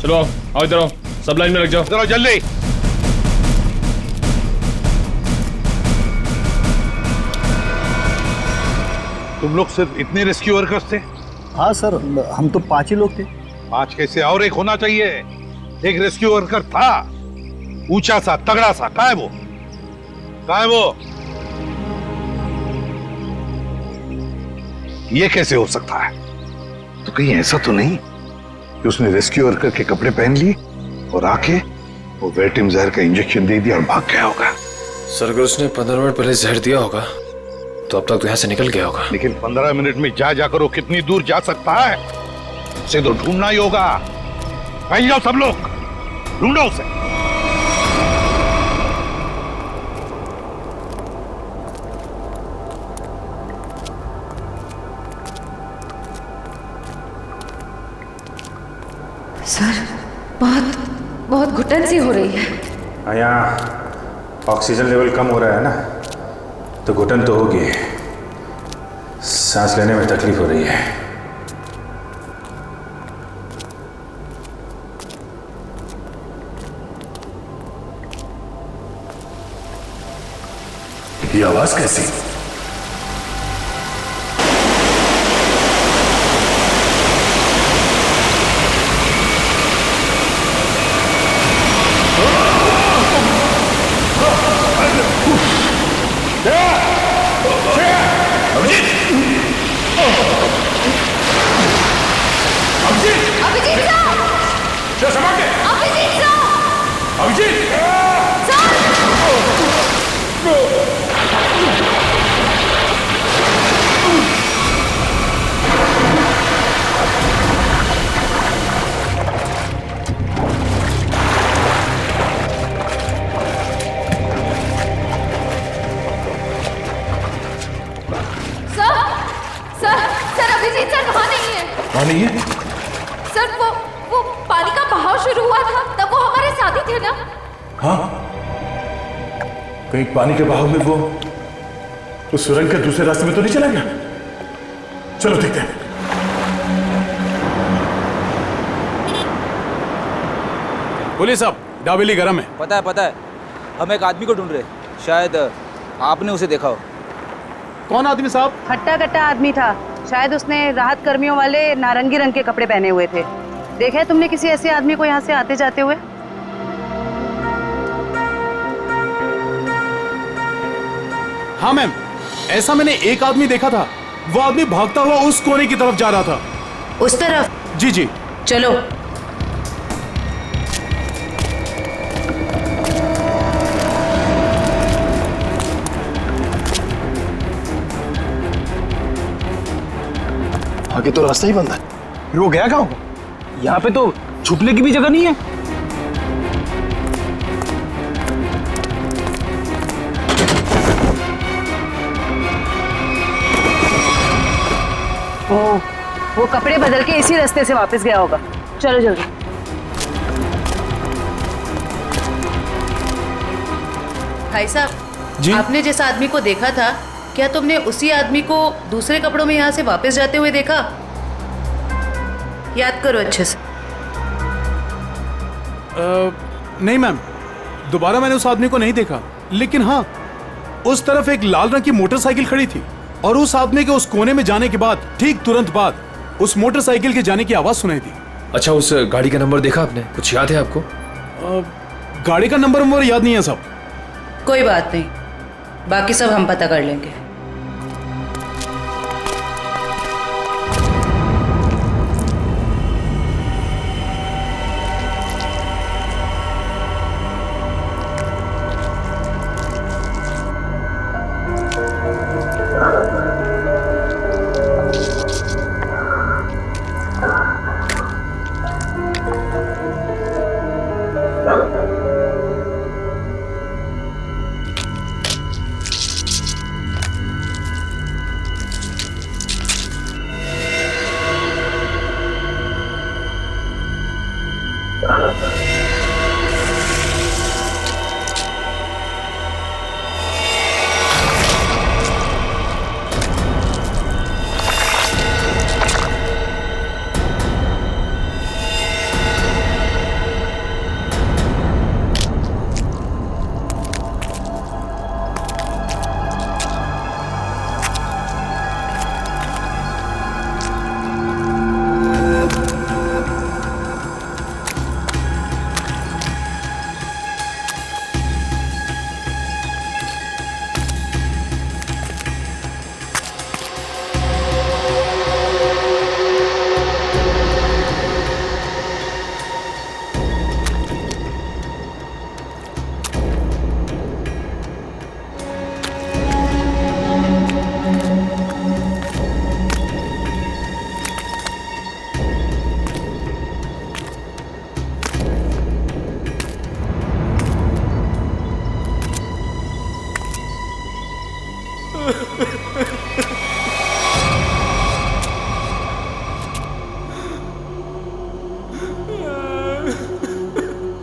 चलो आओ इधर आओ, सब लाइन में लग जाओ। इधर आओ जल्दी। तुम लोग सिर्फ इतने रेस्क्यू वर्कर्स थे? हाँ सर, हम तो 5 ही लोग थे। 5 कैसे, और एक होना चाहिए। एक रेस्क्यू वर्कर था, ऊंचा सा तगड़ा सा, कहाँ है वो? कहाँ है वो? ये कैसे हो सकता है? तो कहीं ऐसा तो नहीं कि उसने रेस्क्यू वर्कर के कपड़े पहन लिए और आके वो वेटिम जहर का इंजेक्शन दे दिया और भाग गया होगा? सर अगर उसने 15 मिनट पहले जहर दिया होगा तो अब तक तो यहाँ से निकल गया होगा। लेकिन 15 मिनट में जाकर वो कितनी दूर जा सकता है? उसे तो ढूंढना ही होगा। कहीं जाओ सब लोग, ढूंढो उसे। सर बहुत बहुत घुटन सी हो रही है। यहाँ ऑक्सीजन लेवल कम हो रहा है ना, तो घुटन तो होगी, सांस लेने में तकलीफ हो रही है। ये आवाज कैसी? नहीं है सर, वो पानी का बहाव शुरू हुआ था तब वो हमारे साथ ही थे ना? हाँ, कहीं पानी के बहाव में वो उस सुरंग के दूसरे रास्ते में तो नहीं चला गया? चलो देखते हैं। पुलिस साहब, डाबेली गरम है। पता है। हम एक आदमी को ढूंढ रहे, शायद आपने उसे देखा हो। कौन आदमी साहब? हट्टा कट्टा आदमी था, शायद उसने राहत कर्मियों वाले नारंगी रंग के कपड़े पहने हुए थे। देखा है तुमने किसी ऐसे आदमी को यहाँ से आते जाते हुए? हाँ मैम, ऐसा मैंने एक आदमी देखा था। वो आदमी भागता हुआ उस कोने की तरफ जा रहा था। उस तरफ? जी जी। चलो। आगे तो रास्ता ही बंद है, फिर वो गया कहाँ होगा? यहाँ पे तो छुपने की भी जगह नहीं है। वो कपड़े बदल के इसी रास्ते से वापस गया होगा। चलो जल्दी। भाई साहब, आपने जिस आदमी को देखा था, क्या तुमने उसी आदमी को दूसरे कपड़ों में यहाँ से वापस जाते हुए देखा? याद करो अच्छे से। नहीं मैम, दोबारा मैंने उस आदमी को नहीं देखा, लेकिन हाँ, उस तरफ एक लाल रंग की मोटरसाइकिल खड़ी थी और उस आदमी के उस कोने में जाने के बाद ठीक तुरंत बाद उस मोटरसाइकिल के जाने की आवाज सुनाई दी। अच्छा, उस गाड़ी का नंबर देखा आपने? कुछ याद है आपको? गाड़ी का नंबर याद नहीं है साहब। कोई बात नहीं, बाकी सब हम पता कर लेंगे।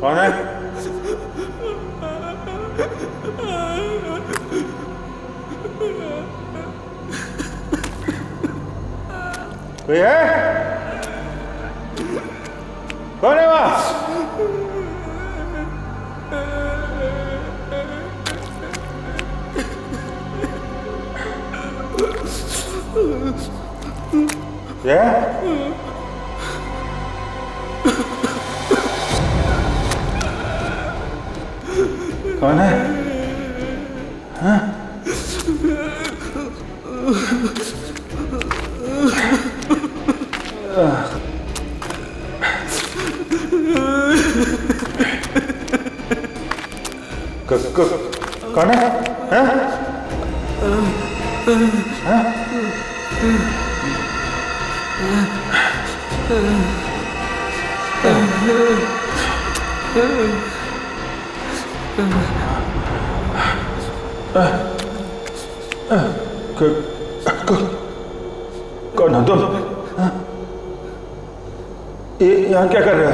कौन है? कोई है? कौन है वहां? क्या? कौन है? हाँ? कौन है? हाँ? हाँ? कौन हो तुम? ये यहाँ क्या कर रहे हो?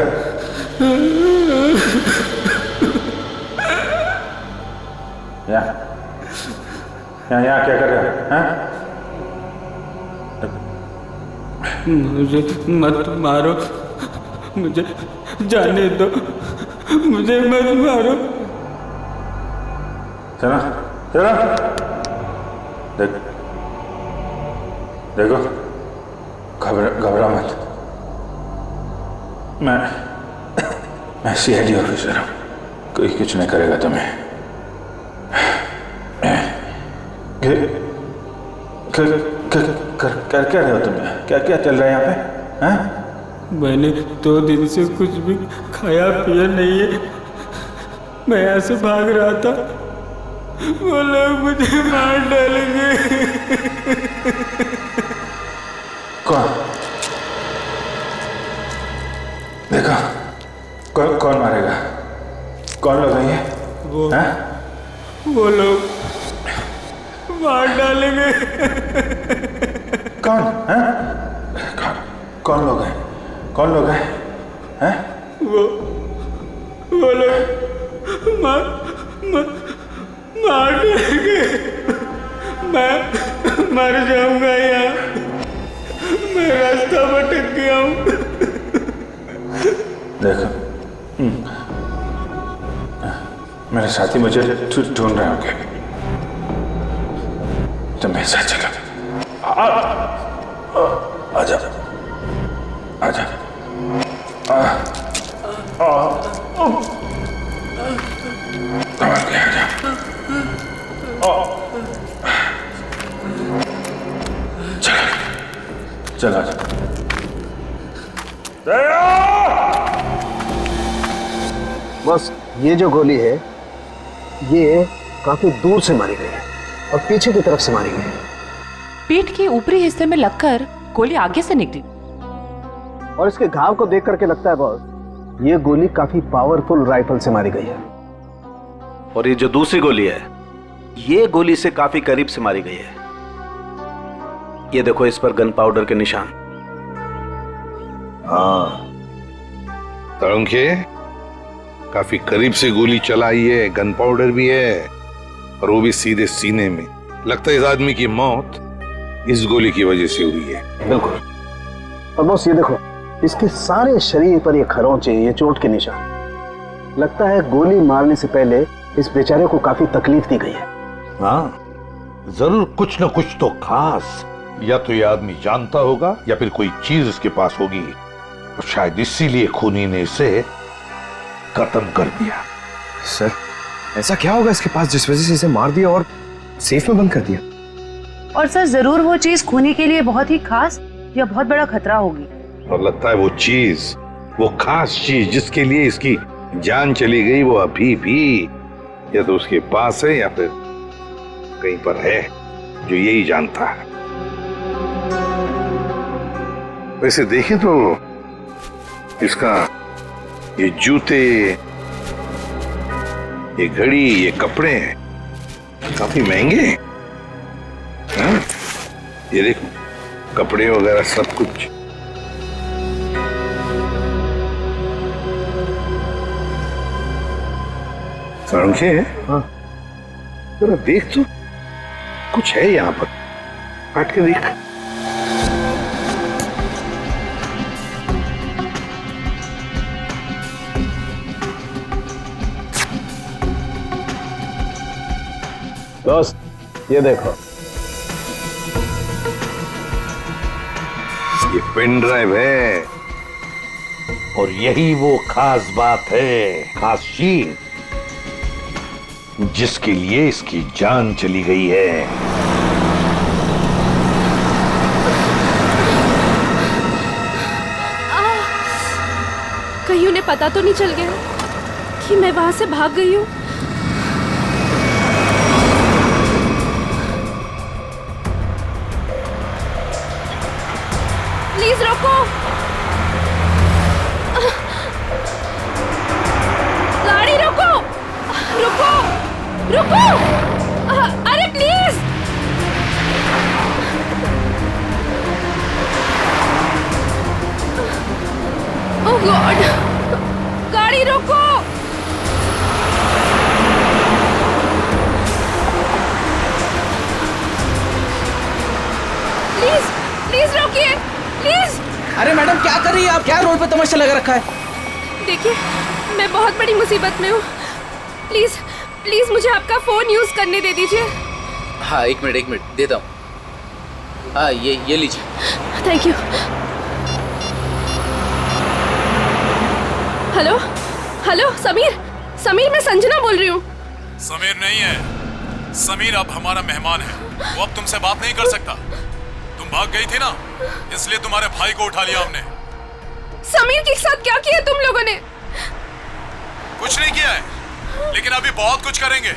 यहाँ क्या कर रहे हो? हाँ? मुझे मत मारो, मुझे जाने दो, मुझे मत मारो। चलो चलो, देखो घबरा मत। मैं सीआईडी ऑफिसर हूँ, कोई कुछ नहीं करेगा तुम्हें। कर क्या रहे हो तुम? क्या क्या चल रहा है यहाँ पे? हाँ? मैंने 2 दिन से कुछ भी खाया पिया नहीं है। मैं यहाँ से भाग रहा था, वो लोग मुझे मार डालेंगे। कौन? देखो कौन मारेगा? कौन लोग हैं ये? वो लोग मार डालेंगे। कौन? हैं? कौन लोग हैं? कौन लोग हैं? हैं? वो लोग मार डालेंगे। मैं मर जाऊंगा यहाँ, मैं रास्ता भटक गया हूँ। देखो मेरे साथी मुझे ढूंढ रहे होंगे, तो मेरे साथ चलो। आजा आजा। चलो आजा। बस ये जो गोली है ये काफी दूर से मारी गई है और पीछे की तरफ से मारी गई है। पीठ के ऊपरी हिस्से में लगकर गोली आगे से निकली। और इसके घाव को देख करके लगता है बॉस, ये गोली काफी पावरफुल राइफल से मारी गई है। और ये जो दूसरी गोली है, ये गोली से काफी करीब से मारी गई है। ये देखो इस पर गन पाउडर के निशान। हाँ तड़ुंखे, काफी करीब से गोली चलाई है, गन पाउडर भी है, और वो भी सीधे सीने में। लगता है इस आदमी की मौत इस गोली की वजह से हुई है। बिल्कुल। और बॉस ये देखो, इसके सारे शरीर पर ये खरोंचे, ये चोट के निशान। लगता है गोली मारने से पहले इस बेचारे को काफी तकलीफ दी गई है। हाँ जरूर कुछ न कुछ तो खास, या तो ये आदमी जानता होगा या फिर कोई चीज इसके पास होगी, और शायद इसीलिए खूनी ने इसे खत्म कर दिया। सर ऐसा क्या होगा इसके पास जिस वजह से इसे मार दिया और सेफ में बंद कर दिया? और सर जरूर वो चीज खूनी के लिए बहुत ही खास या बहुत बड़ा खतरा होगी। और लगता है वो चीज, वो खास चीज जिसके लिए इसकी जान चली गई, वो अभी भी या तो उसके पास है या फिर कहीं पर है जो यही जानता है। वैसे देखें तो इसका ये जूते, ये घड़ी, ये कपड़े काफी महंगे हैं। हाँ? ये देखो कपड़े वगैरह सब कुछ। सड़के हाँ जरा देख तो कुछ है यहाँ पर, काट के देख। दोस्त ये देखो, ये पेन ड्राइव है और यही वो खास बात है, खास चीज जिसके लिए इसकी जान चली गई है। कहीं उन्हें पता तो नहीं चल गया कि मैं वहां से भाग गई हूँ? प्लीज रोको, गाड़ी रोको, रुको रुको, अरे प्लीज। ओह गॉड, गाड़ी रोको। प्लीज प्लीज रोकिए, प्लीज। अरे मैडम क्या कर रही है आप? क्या रोड पे तमाशा लगा रखा है? देखिए मैं बहुत बड़ी मुसीबत में हूँ, प्लीज प्लीज मुझे आपका फोन यूज करने दे दीजिए। हाँ एक मिनट देता हूँ। हाँ ये लीजिए। Thank you. Hello hello, Sameer मैं संजना बोल रही हूँ। समीर नहीं है, समीर अब हमारा मेहमान है, वो अब तुमसे बात नहीं कर सकता। तुम भाग गई थी ना, इसलिए तुम्हारे भाई को उठा लिया हमने। समीर के साथ क्या किया तुम लोगों ने? कुछ नहीं किया है, लेकिन अभी बहुत कुछ करेंगे।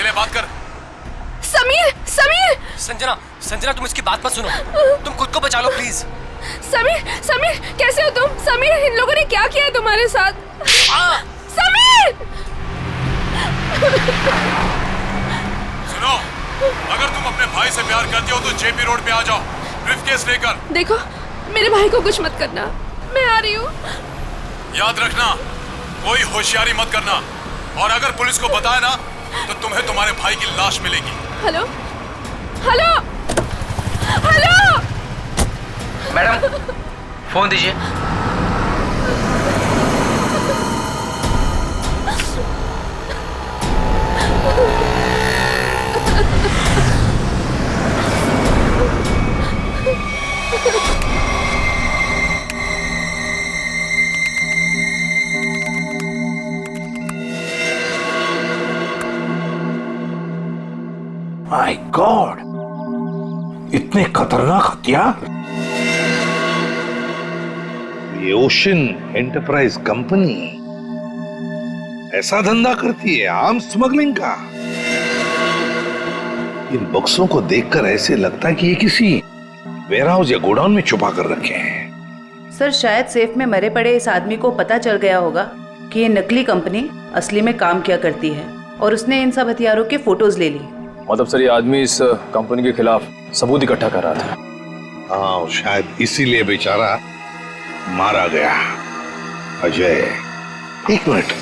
ले बात कर। समीर संजना तुम इसकी बात मत सुनो, तुम खुद को बचा लो प्लीज। समीर कैसे हो तुम? समीर इन लोगों ने क्या किया है तुम्हारे साथ? समीर सुनो, अगर तुम अपने भाई से प्यार करती हो तो जेपी रोड पे आ जाओ, ब्रीफकेस लेकर। देखो मेरे भाई को कुछ मत करना, मैं आ रही हूँ। याद रखना, कोई होशियारी मत करना, और अगर पुलिस को बताया ना तो तुम्हें तुम्हारे भाई की लाश मिलेगी। Hello hello hello madam phone दीजिए। माय गॉड, इतने खतरनाक हथियार। ये ओशन एंटरप्राइज कंपनी ऐसा धंधा करती है, आर्म्स स्मगलिंग का। इन बक्सों को देखकर ऐसे लगता है कि ये किसी वेयरहाउस या गोडाउन में छुपा कर रखे हैं। सर शायद सेफ में मरे पड़े इस आदमी को पता चल गया होगा कि ये नकली कंपनी असली में काम क्या करती है, और उसने इन सब हथियारों के फोटोज ले ली। मतलब सर ये आदमी इस कंपनी के खिलाफ सबूत इकट्ठा कर रहा था। हाँ, शायद इसीलिए बेचारा मारा गया। अजय, एक मिनट,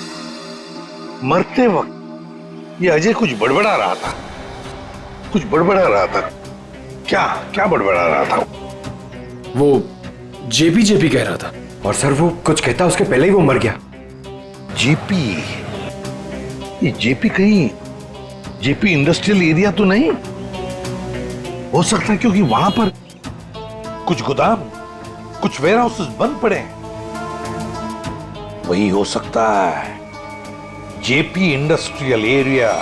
मरते वक्त ये अजय कुछ बड़बड़ा रहा था, कुछ बड़बड़ा रहा था। क्या बड़बड़ा रहा था? वो जेपी कह रहा था। और सर वो कुछ कहता उसके पहले ही वो मर गया। जेपी? ये जेपी कहीं जेपी इंडस्ट्रियल एरिया तो नहीं हो सकता, क्योंकि वहां पर कुछ गोदाम, कुछ वेयरहाउसेस बंद पड़े हैं। वही हो सकता है, जेपी इंडस्ट्रियल एरिया।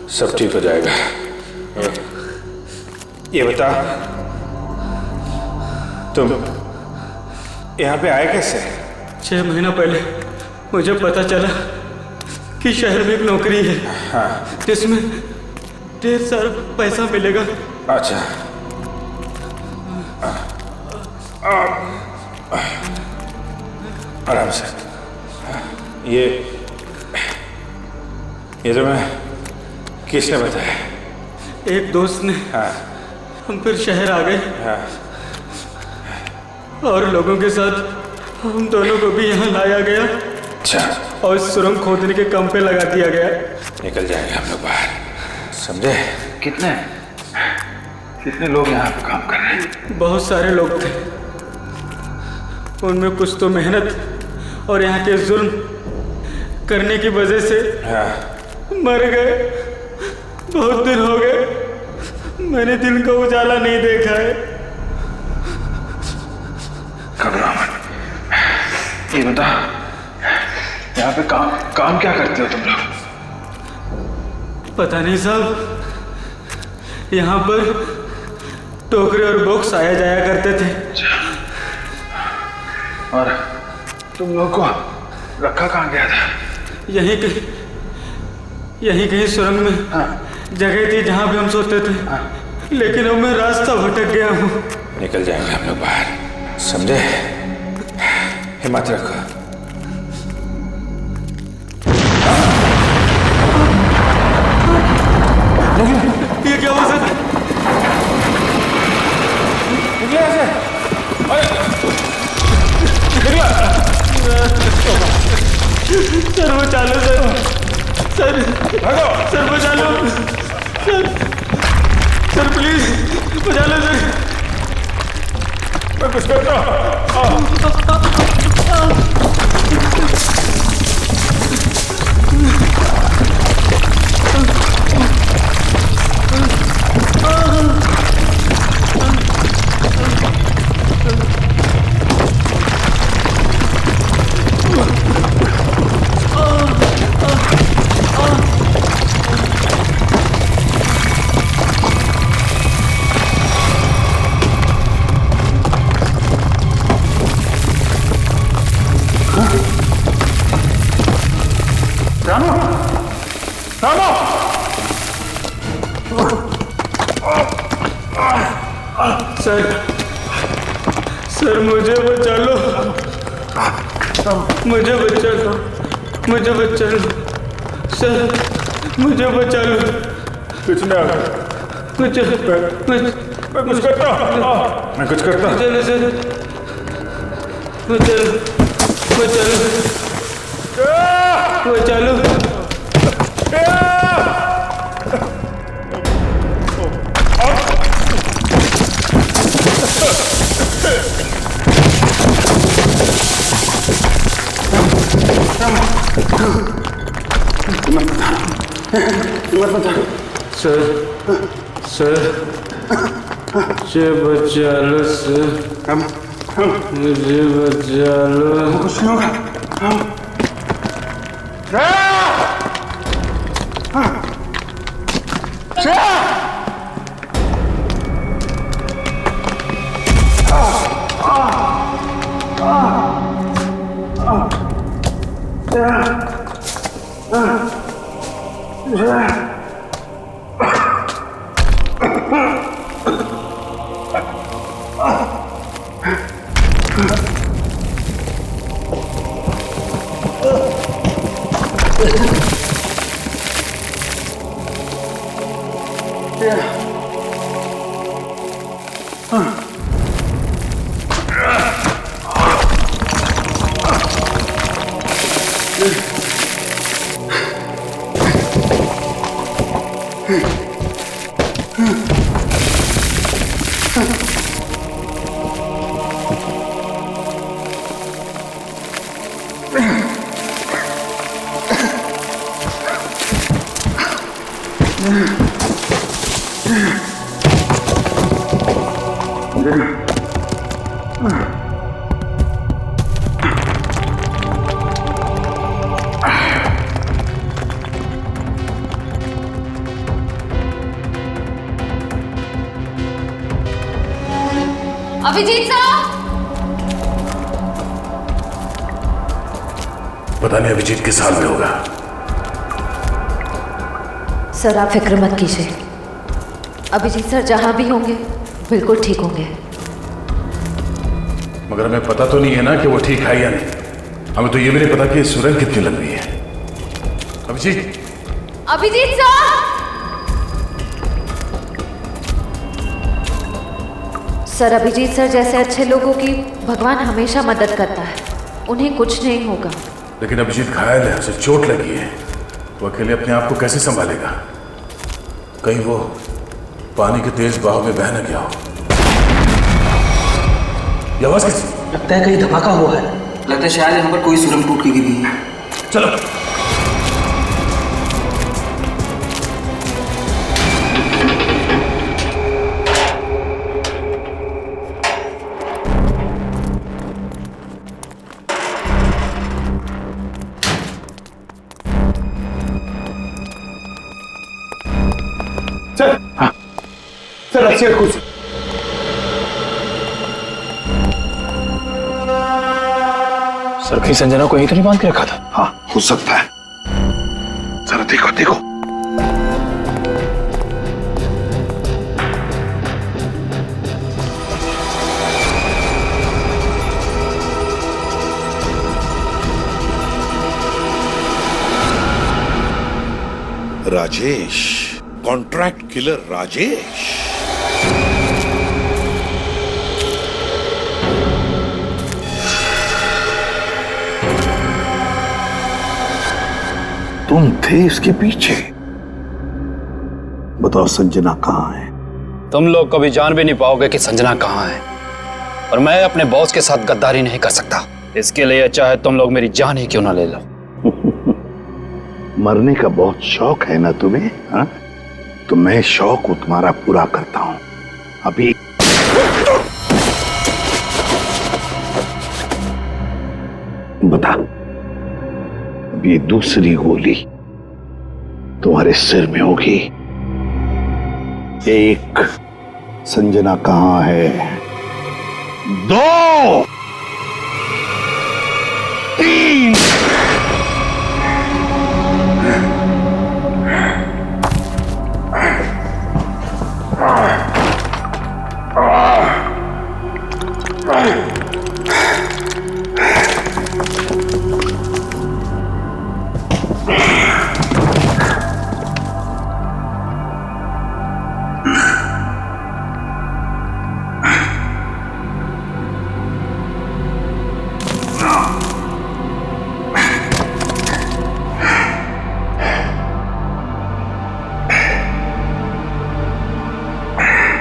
सब ठीक हो जाएगा। ये बता, तुम यहाँ पे आए कैसे? 6 महीना पहले मुझे पता चला कि शहर में एक नौकरी है, हाँ, जिसमें ढेर सारा पैसा मिलेगा। अच्छा, आराम से। ये जो मैं किसने बताया? एक दोस्त ने। हाँ। हम फिर शहर आ गए। हाँ। और लोगों के साथ हम दोनों को भी यहाँ लाया गया। अच्छा। और सुरंग खोदने के काम पे लगा दिया गया। निकल जाएंगे हम लोग बाहर, समझे? कितने लोग यहाँ पे काम कर रहे हैं? बहुत सारे लोग थे, उनमें कुछ तो मेहनत और यहाँ के जुल्म करने की वजह से मर गए। बहुत दिन हो गए मैंने दिन का उजाला नहीं देखा है। घबराओ मत। ये बता, यहाँ पे काम क्या करते हो तुम लोग? पता नहीं साहब, यहाँ पर टोकरे और बॉक्स आया जाया करते थे। और तुम लोग को रखा कहाँ गया था? यहीं कहीं सुरंग में जगह थी जहाँ पे हम सोते थे, लेकिन अब मैं रास्ता भटक गया हूँ। निकल जाएंगे हम लोग बाहर, समझे? हिम्मत रखो। ये क्या हुआ सर? निकले ऐसे? सर बचा लो सर, सर बचा लो सर, प्लीज बचा लो सर। मैं कुछ करता हूँ। सर मुझे बचा लो, मुझे बचा लो, मुझे बचा लो सर, मुझे बचा लो। कुछ ना, मैं कुछ करता हूँ। मैं कुछ करता हूँ। चलो सर, बचा लो, बचा लो, बचा लो। सर सर मुझे बचा लो सर, मुझे बचा लो। कुछ नहीं होगा। अभिजीत साहब! पता नहीं अभिजीत किस हाल में होगा। सर आप फिक्र मत कीजिए, अभिजीत सर जहां भी होंगे बिल्कुल ठीक होंगे। मगर हमें पता तो नहीं है ना कि वो ठीक है या नहीं। हमें तो ये भी नहीं पता कि सुरंग कितनी लंबी है। अभिजीत! अभिजीत साहब! सर, अभिजीत सर जैसे अच्छे लोगों की भगवान हमेशा मदद करता है, उन्हें कुछ नहीं होगा। लेकिन अभिजीत घायल है, उसे चोट लगी है, वो अकेले अपने आप को कैसे संभालेगा? कहीं वो पानी के तेज बहाव में बह न गया हो। ये आवाज किसकी? लगता है कहीं धमाका हुआ है। लगता है शायद यहाँ पर कोई सुरंग टूट के गिरी है। चलो। सर, हाँ सर, अच्छी खुद सर कहीं संजना को यहीं तो नहीं बांध के रखा था? हाँ हो सकता है। जरा देखो देखो। Rajesh, contract killer Rajesh. तुम थे इसके पीछे। बताओ संजना कहाँ है? तुम लोग कभी जान भी नहीं पाओगे कि संजना कहाँ है, और मैं अपने बॉस के साथ गद्दारी नहीं कर सकता। इसके लिए चाहे तुम लोग मेरी जान ही क्यों ना ले लो। मरने का बहुत शौक है ना तुम्हें? हाँ, तो मैं शौक तुम्हारा पूरा करता हूं। अभी बता, अब ये दूसरी गोली तुम्हारे सिर में होगी। एक, संजना कहाँ है? 2, 3।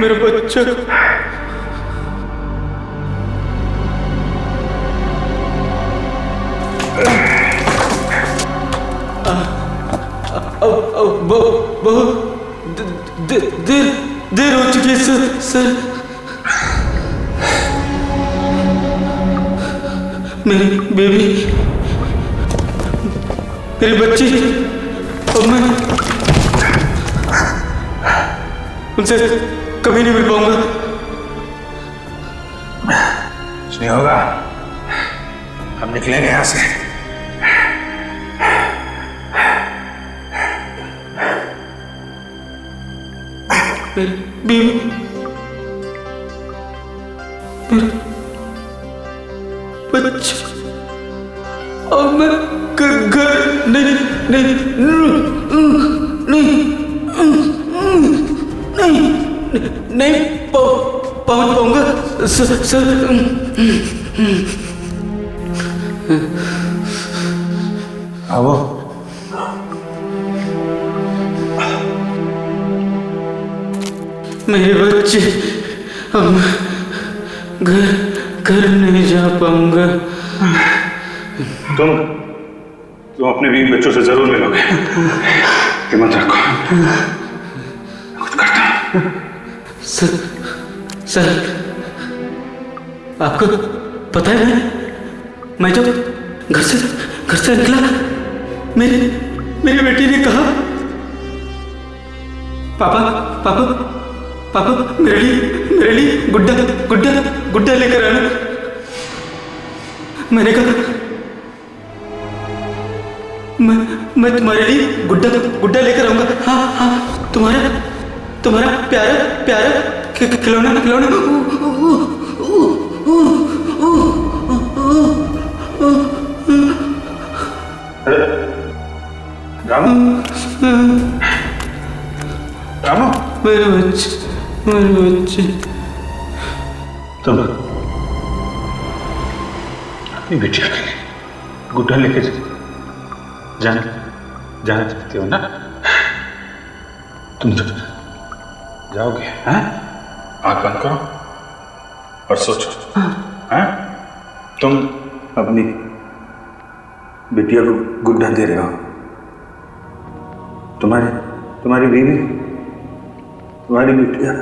मेरा बच्चा। बहुत देर हो चुकी है सर। मेरी बेबी, मेरी बच्ची, और मैं उनसे कभी नहीं मिल पाऊंगा। कुछ नहीं होगा, हम निकलेंगे यहां से। मेरी बच्चा, और मैं घर नहीं पहुंच पाऊंगा सर। आओ। मेरे बच्चे, अब घर नहीं जा पाऊंगा। तुम अपने बीवी बच्चों से जरूर मिलोगे, हिम्मत रखो। कुछ करता सर, आपको पता है मैं जब घर से निकला, मेरी बेटी ने कहा, पापा मेरे लिए गुड्डा लेकर आना। मैंने कहा मैं तुम्हारे लिए गुड्डा लेकर आऊंगा। हाँ, तुम्हारा प्यारा खिलौना। रामू, मेरे बच्चे। तुम अपनी बिटिया के लिए गुड्डा लेके जाना चाहते हो ना? तुम जाओगे? हैं? आंख बंद करो और सोचो। हैं? तुम अपनी बिटिया को गुड्डा दे रहे हो। तुम्हारी बीवी, तुम्हारी बिटिया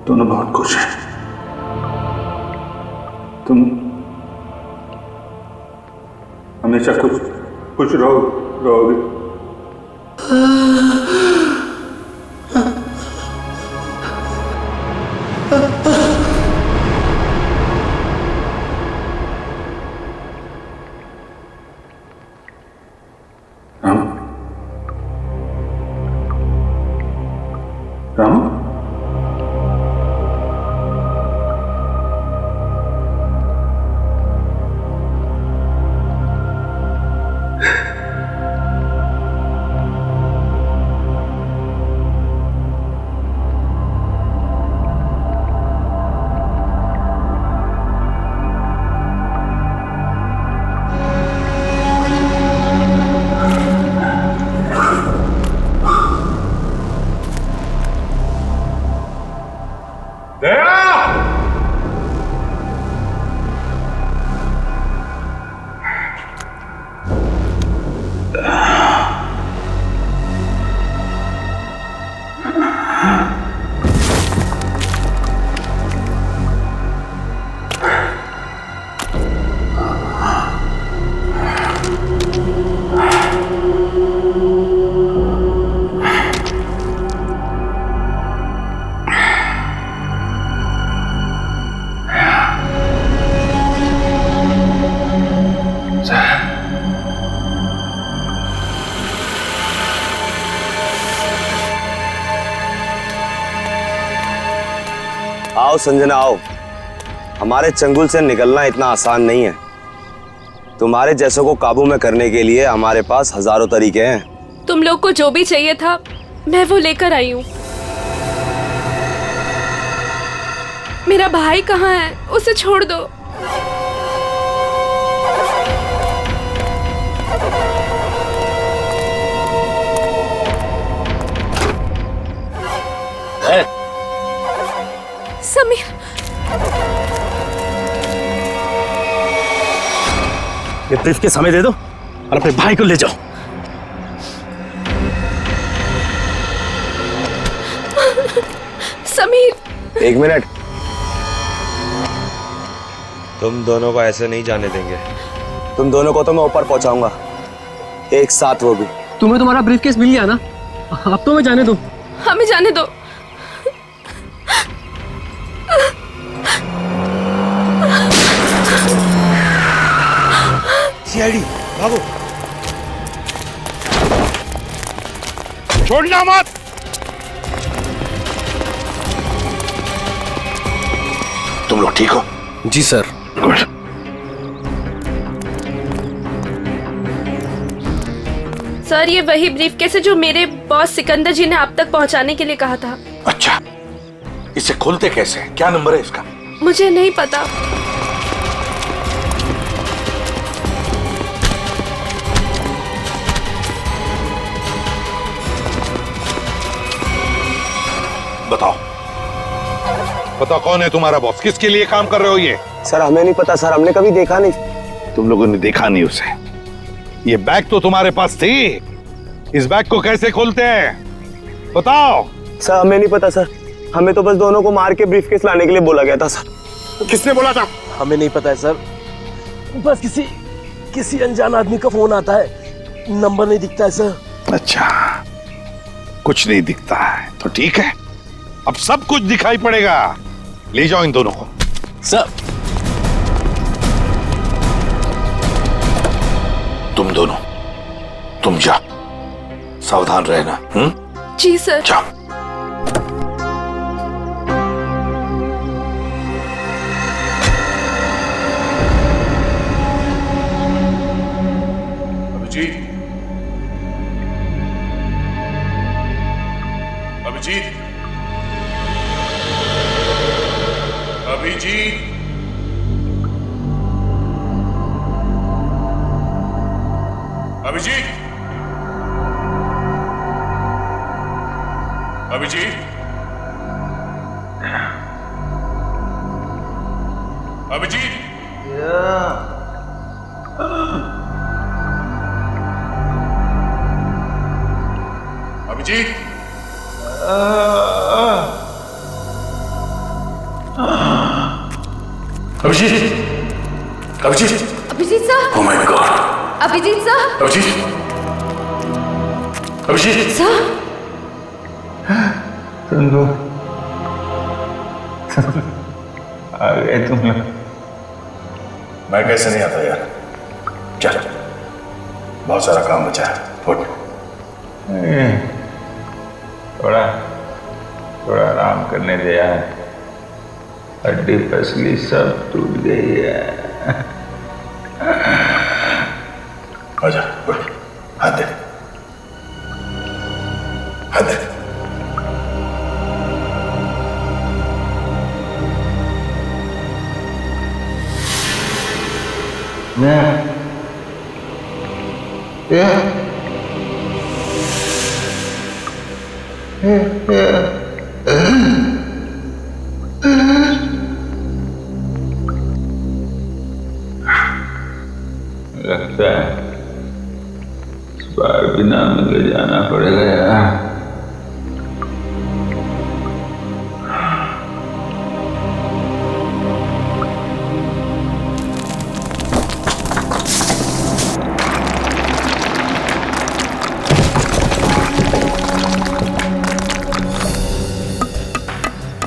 दोनों बहुत खुश हैं। तुम हमेशा खुश रहोगे। राम? आओ संजना आओ, हमारे चंगुल से निकलना इतना आसान नहीं है। तुम्हारे जैसों को काबू में करने के लिए हमारे पास हजारों तरीके हैं। तुम लोग को जो भी चाहिए था मैं वो लेकर आई हूँ। मेरा भाई कहाँ है? उसे छोड़ दो। समीर, ये ब्रीफकेस हमें दे दो और अपने भाई को ले जाओ। समीर, एक मिनट, तुम दोनों को ऐसे नहीं जाने देंगे। तुम दोनों को तो मैं ऊपर पहुंचाऊंगा, एक साथ वो भी। तुम्हें तुम्हारा ब्रीफकेस मिल गया ना, अब तो हमें जाने दो। हमें जाने दो। सीआईडी भागो, छोड़ना मत। तुम लोग ठीक हो? जी सर। गुड। सर, ये वही ब्रीफकेस है जो मेरे बॉस सिकंदर जी ने आप तक पहुंचाने के लिए कहा था। अच्छा, इसे खोलते कैसे? क्या नंबर है इसका? मुझे नहीं पता। बताओ कौन है तुम्हारा बॉस? किसके लिए काम कर रहे हो ये? सर हमें नहीं पता सर, हमने कभी देखा नहीं। तुम लोगों ने देखा नहीं उसे? ये बैग तो तुम्हारे पास थी, इस बैग को कैसे खोलते हैं बताओ। सर हमें नहीं पता सर, हमें तो बस दोनों को मार के ब्रीफकेस लाने के लिए बोला गया था सर। किसने बोला था? हमें नहीं पता है सर, बस किसी अनजान आदमी का फोन आता है, नंबर नहीं दिखता है सर। अच्छा, कुछ नहीं दिखता है तो ठीक है, अब सब कुछ दिखाई पड़ेगा। ले जाओ इन दोनों को। सर तुम दोनों, तुम जा, सावधान रहना। जी सर। जाओ। Abhijit, Abhijit, Abhijit, Abhijit, Abhijit, Abhijit, Abhijit, Abhijit, Abhijit, Abhijit sir. Oh my god, Abhijit sir. Abhijit, Abhijit sir. तुम लोग आ गए तुम लोग। मैं कैसे नहीं आता यार, चल बहुत सारा काम बचा है, फुट। थोड़ा थोड़ा आराम करने दे यार, हड्डी पसली सब टूट गई है। आजा, उठ, हाथ दे, हाथ दे। लगता है इस बार बिना मिले जाना पड़ेगा यार।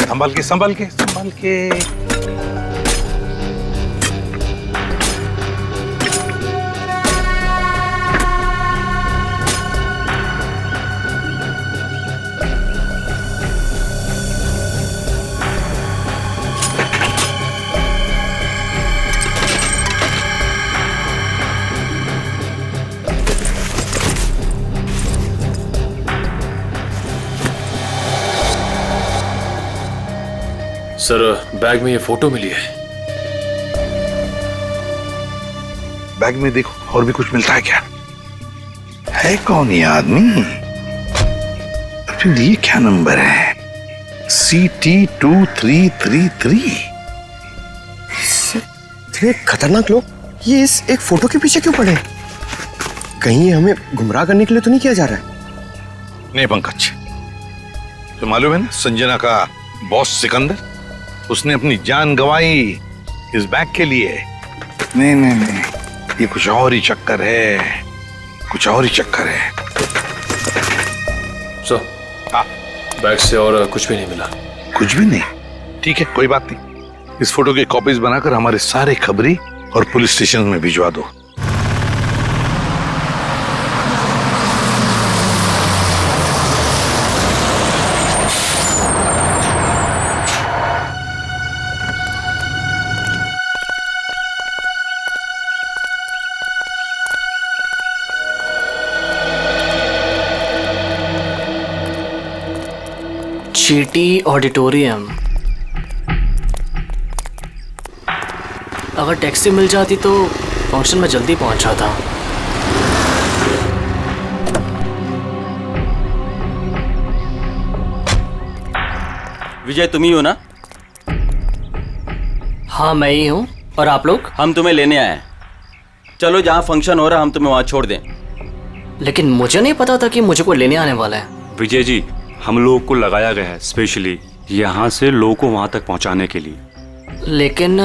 संभल के संभल के संभल के। सर, बैग में ये फोटो मिली है। बैग में देखो और भी कुछ मिलता है क्या? है कौन ये आदमी? फिर ये क्या नंबर है? CT2333। इतने खतरनाक लोग ये इस एक फोटो के पीछे क्यों पड़े? कहीं ये हमें गुमराह करने के लिए तो नहीं किया जा रहा है? नहीं पंकज, तो मालूम है ना संजना का बॉस सिकंदर, उसने अपनी जान गंवाई इस बैग के लिए। नहीं नहीं नहीं, ये कुछ और ही चक्कर है, कुछ और ही चक्कर है। सर, बैग से और कुछ भी नहीं मिला। कुछ भी नहीं? ठीक है, कोई बात नहीं। इस फोटो की कॉपीज बनाकर हमारे सारे खबरी और पुलिस स्टेशन में भिजवा दो। चीटी ऑडिटोरियम। अगर टैक्सी मिल जाती तो फंक्शन में जल्दी पहुंच जाता। विजय, तुम ही हो ना? हाँ, मैं ही हूँ। और आप लोग? हम तुम्हें लेने आए हैं। चलो, जहाँ फंक्शन हो रहा हम तुम्हें वहाँ छोड़ दें। लेकिन मुझे नहीं पता था कि मुझे कोई लेने आने वाला है। विजय जी, हम लोगों को लगाया गया है स्पेशली यहाँ से लोगों को वहाँ तक पहुँचाने के लिए। लेकिन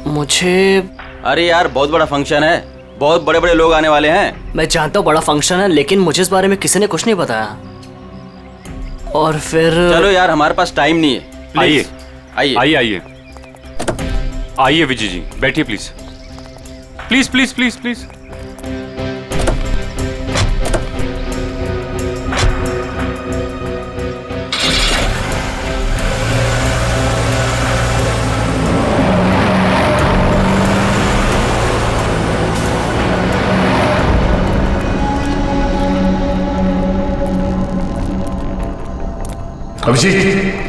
मुझे... अरे यार, बहुत बड़ा फंक्शन है, बहुत बड़े बड़े लोग आने वाले हैं। मैं जानता हूँ बड़ा फंक्शन है, लेकिन मुझे इस बारे में किसी ने कुछ नहीं बताया। और फिर... चलो यार, हमारे पास टाइम नहीं है। आइए आइए आइए आइए आइए विजय जी, बैठिए please please please please please. Abhijit,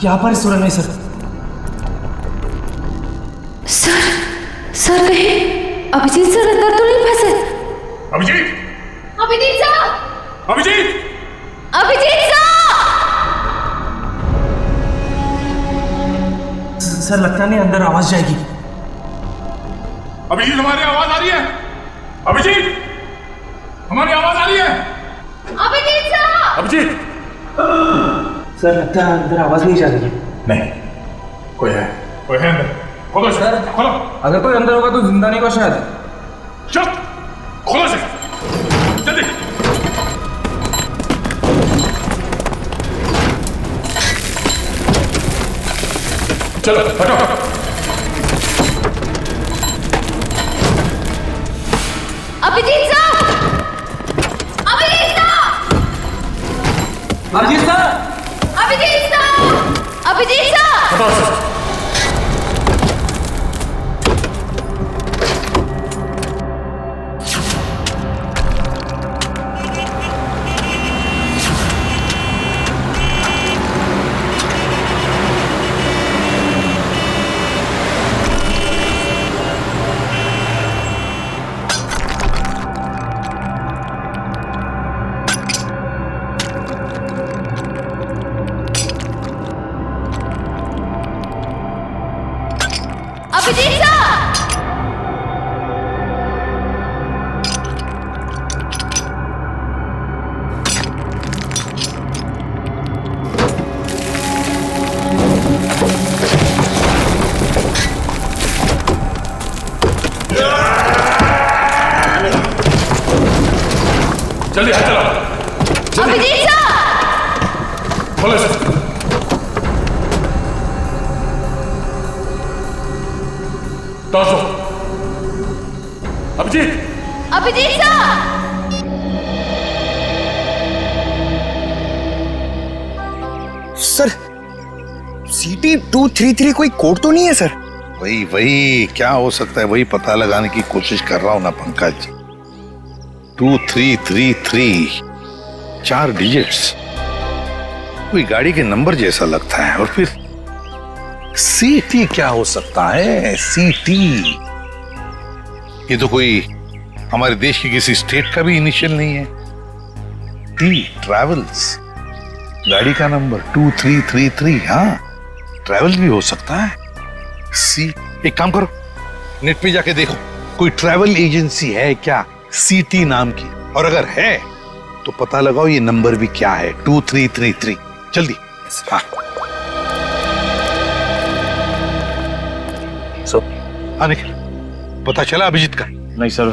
यहाँ पर सुरन है सर। सर कहीं अभिजीत सर अंदर तो नहीं फंसे? Abhijit! Abhijit sir! Abhijit! Abhijit sir! Sir लगता नहीं अंदर आवाज जाएगी। अभिजीत हमारी आवाज आ रही है? अभिजीत! हमारी आवाज आ रही है? अभिजीत सर! अभिजीत! सर लगता है अंदर आवाज नहीं जा रही है। नहीं, कोई है अंदर। खोलो सर, खोलो। अगर कोई अंदर होगा तो जिंदा नहीं होगा शायद। चल, खोलो से, जल्दी। चलो हटो। Abhijit sir! Abhijit sir! Abhijit sir! Abhijit sir! Abhijit sir! Abhijit sir! जल्दी हाथ चलाओ। अभिजीत सर! खोलो से। Abhijit! Abhijit sir! Sir CT 233 कोई कोड तो नहीं है सर? वही क्या हो सकता है वही पता लगाने की कोशिश कर रहा हूं ना पंकज। 2333 4 डिजिट्स, कोई गाड़ी के नंबर जैसा लगता है। और फिर CT क्या हो सकता है? CT ये तो कोई हमारे देश की किसी स्टेट का भी इनिशियल नहीं है। T ट्रैवल्स, गाड़ी का नंबर 2333। हाँ, ट्रैवल्स भी हो सकता है। C, एक काम करो, नेट पे जाके देखो कोई ट्रैवल एजेंसी है क्या CT नाम की, और अगर है तो पता लगाओ ये नंबर भी क्या है 2333। जल्दी। हाँ हाँ निखिल, पता चला अभिजीत का? नहीं सर,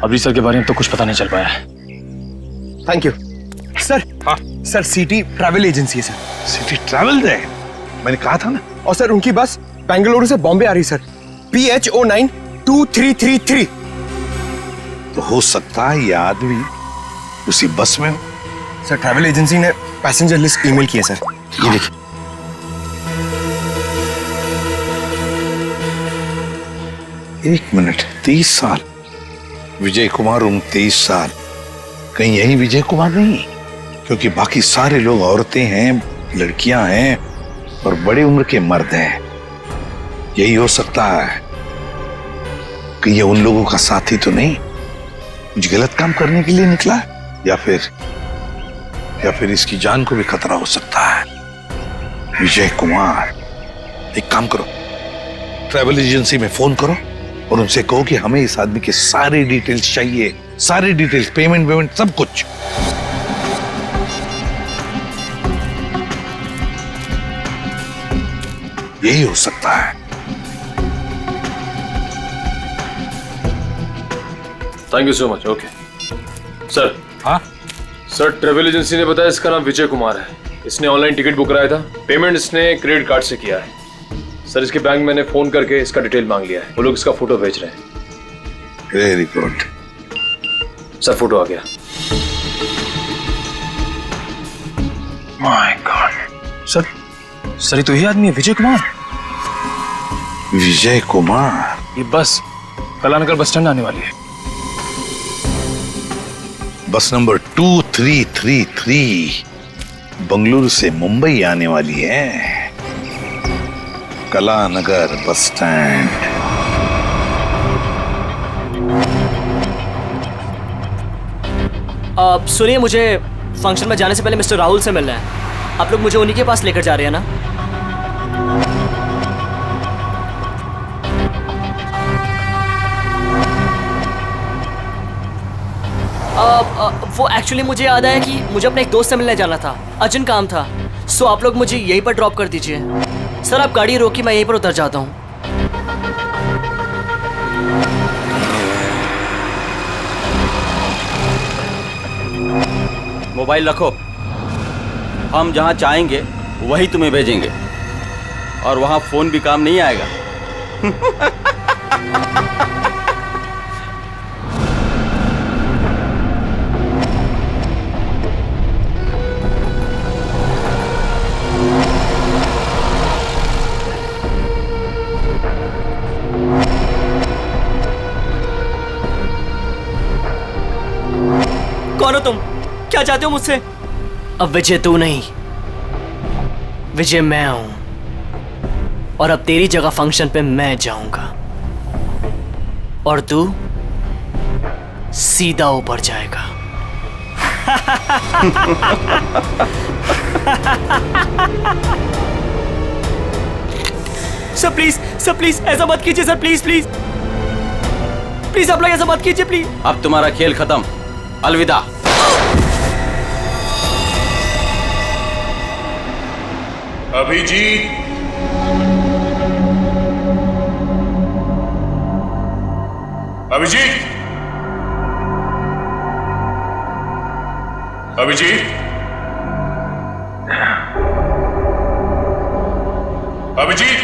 अभी सर के बारे में तो कुछ पता नहीं चल पाया। Thank you sir. हाँ सर, CT ट्रैवल एजेंसी है सर। CT ट्रैवल है, मैंने कहा था ना। और सर उनकी बस बेंगलुरु से बॉम्बे आ रही सर, PH09 2333। तो हो सकता है ये आदमी उसी बस में हो। सर ट्रैवल एजेंसी ने पैसेंजर लिस्ट ईमेल की है सर, ये देखिए। एक मिनट, 30 साल, विजय कुमार उम्र 23 साल। कहीं यही विजय कुमार नहीं? क्योंकि बाकी सारे लोग औरतें हैं, लड़कियां हैं और बड़े उम्र के मर्द हैं। यही हो सकता है कि ये उन लोगों का साथी तो नहीं, कुछ गलत काम करने के लिए निकला है, या फिर इसकी जान को भी खतरा हो सकता है। विजय कुमार, एक काम करो, ट्रैवल एजेंसी में फोन करो और उनसे कहो कि हमें इस आदमी के सारे डिटेल्स चाहिए, सारे डिटेल्स, पेमेंट सब कुछ। यही हो सकता है। Thank you so much. Okay sir. हाँ सर, ट्रेवल एजेंसी ने बताया इसका नाम विजय कुमार है। इसने ऑनलाइन टिकट बुक कराया था, पेमेंट इसने क्रेडिट कार्ड से किया है। सर इसके बैंक मैंने फोन करके इसका डिटेल मांग लिया है, वो लोग इसका फोटो भेज रहे हैं। वेरी गुड सर, फोटो आ गया। माय गॉड सर ये तो ही आदमी है, विजय कुमार। विजय कुमार, ये बस कलानगर बस स्टैंड आने वाली है। बस नंबर 2333। बंगलुरु से मुंबई आने वाली है। Kalanagar bus stand. सुनिए, मुझे फंक्शन में जाने से पहले मिस्टर राहुल से मिलना है। आप लोग मुझे उन्हीं के पास लेकर जा रहे हैं ना? वो एक्चुअली मुझे याद आया कि मुझे अपने एक दोस्त से मिलने जाना था, अर्जेंट काम था। सो आप लोग मुझे यहीं पर ड्रॉप कर दीजिए। सर आप गाड़ी रोकी, मैं यहीं पर उतर जाता हूँ। मोबाइल रखो, हम जहाँ चाहेंगे वही तुम्हें भेजेंगे, और वहाँ फोन भी काम नहीं आएगा। कौन हो तुम? क्या चाहते हो मुझसे? अब विजय तू नहीं, विजय मैं हूं, और अब तेरी जगह फंक्शन पे मैं जाऊंगा और तू सीधा ऊपर जाएगा। सर प्लीज ऐसा मत कीजिए सर, प्लीज प्लीज प्लीज आप लोग ऐसा मत कीजिए प्लीज। अब तुम्हारा खेल खत्म, अलविदा। Abhijit, Abhijit, Abhijit, Abhijit,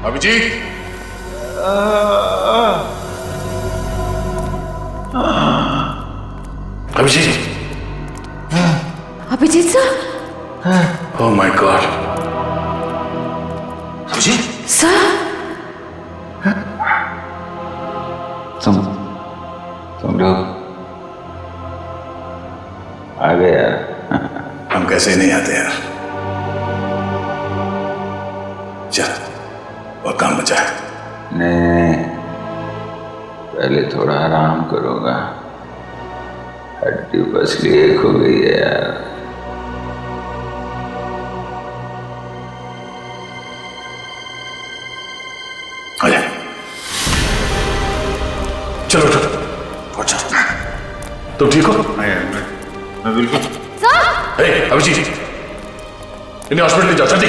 Abhijit, Abhijit, Abhijit sir. Oh my god, Abhijit sir. तुम लोग आ गए यार। हम कैसे नहीं आते यार। चल और काम बचा है। नहीं, पहले थोड़ा आराम करूंगा, हड्डी पसली एक हो गई है यार। आजा, चलो चलो पहुंचा। तुम ठीक हो? मैं बिल्कुल। अभिजीत, इन्हें हॉस्पिटल ले जाओ जल्दी।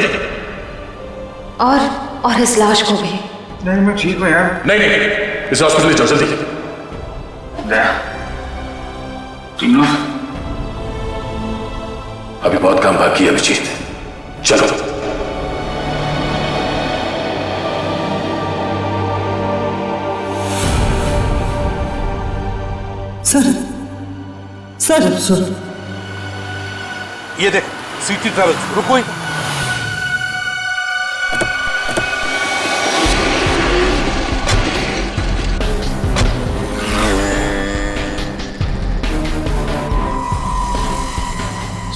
और इस लाश को भी। नहीं मैं ठीक हूँ यार। नहीं नहीं, इस हॉस्पिटल ले जाओ जल्दी। तुम लोग अभी बहुत काम बाकी है अभिजीत, चलो। सर ये देख, सिटी ट्रैवल्स, रुको ही।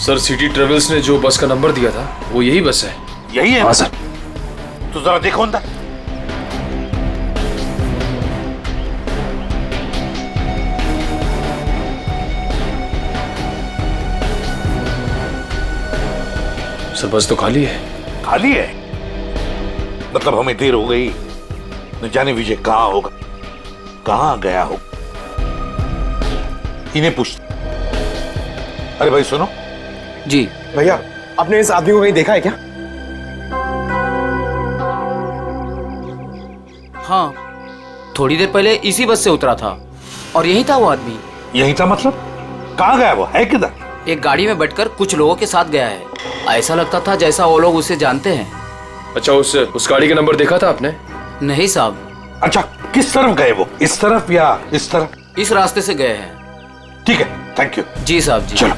सर सिटी ट्रेवल्स ने जो बस का नंबर दिया था वो यही बस है। यही है? हाँ सर। तो जरा देखो अंदर। सर बस तो खाली है। खाली है? मतलब हमें देर हो गई, न जाने विजय कहाँ होगा, कहाँ गया हो। इन्हें पूछ। अरे भाई सुनो। जी भैया, आपने इस आदमी को कहीं देखा है क्या? हाँ, थोड़ी देर पहले इसी बस से उतरा था और यही था वो आदमी। यही था मतलब? कहाँ गया वो, है किधर? एक गाड़ी में बैठकर कुछ लोगों के साथ गया है। ऐसा लगता था जैसा वो लोग उसे जानते हैं। अच्छा, उस गाड़ी का नंबर देखा था आपने? नहीं साहब। अच्छा, किस तरफ गए वो, इस तरफ या इस तरफ? इस रास्ते से गए हैं। ठीक है, थैंक यू। जी साहब जी। चलो।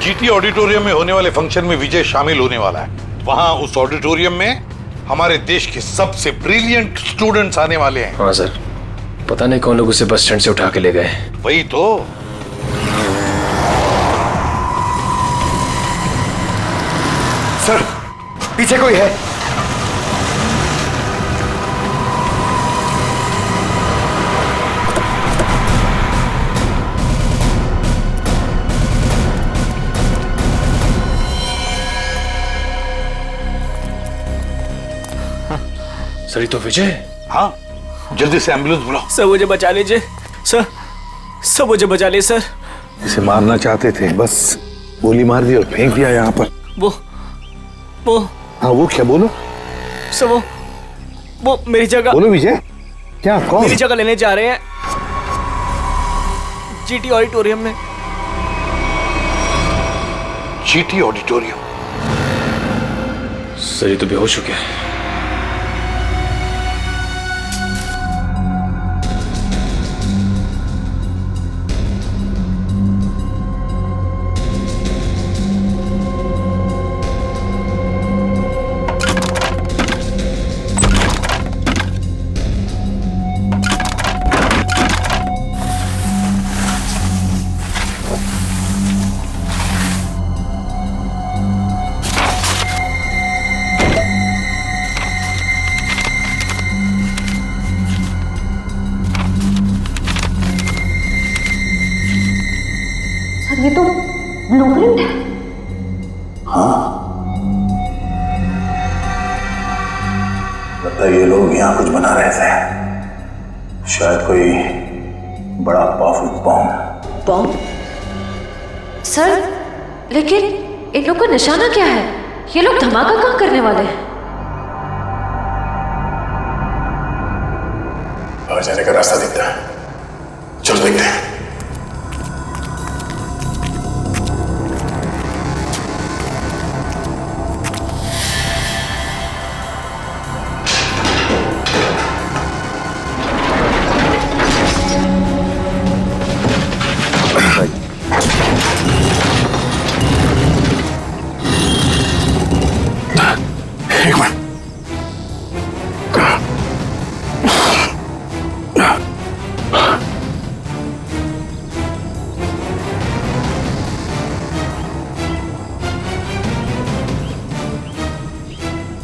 जीटी ऑडिटोरियम में होने वाले फंक्शन में विजय शामिल होने वाला है। वहां उस ऑडिटोरियम में हमारे देश के सबसे ब्रिलियंट स्टूडेंट्स आने वाले हैं। हाँ सर, पता नहीं कौन लोग उसे बस स्टैंड से उठा के ले गए। वही तो। सर, पीछे कोई है। सर, ये तो विजय। हाँ, जल्दी से एम्बुलेंस बुलाओ। सर मुझे बचा लीजिए सर, सर मुझे बचा लीजिए सर। इसे मारना चाहते थे, बस गोली मार दी और फेंक दिया यहाँ पर। वो हाँ, वो क्या? बोलो सर। वो मेरी जगह। बोलो विजय, क्या? कौन? मेरी जगह लेने जा रहे हैं जीटी ऑडिटोरियम में। GT auditorium? सर, ये तो बेहोश हो गया है। सर ये तो ब्लूप्रिंट है। हाँ, लगता है ये लोग यहाँ कुछ बना रहे थे। शायद कोई बड़ा पावरफुल बॉम्ब। बॉम्ब? सर, लेकिन इन लोग का निशाना क्या है? ये लोग धमाका कहाँ करने वाले हैं? बाहर जाने का रास्ता दिखता है, चलो देखते हैं। एक मिनट।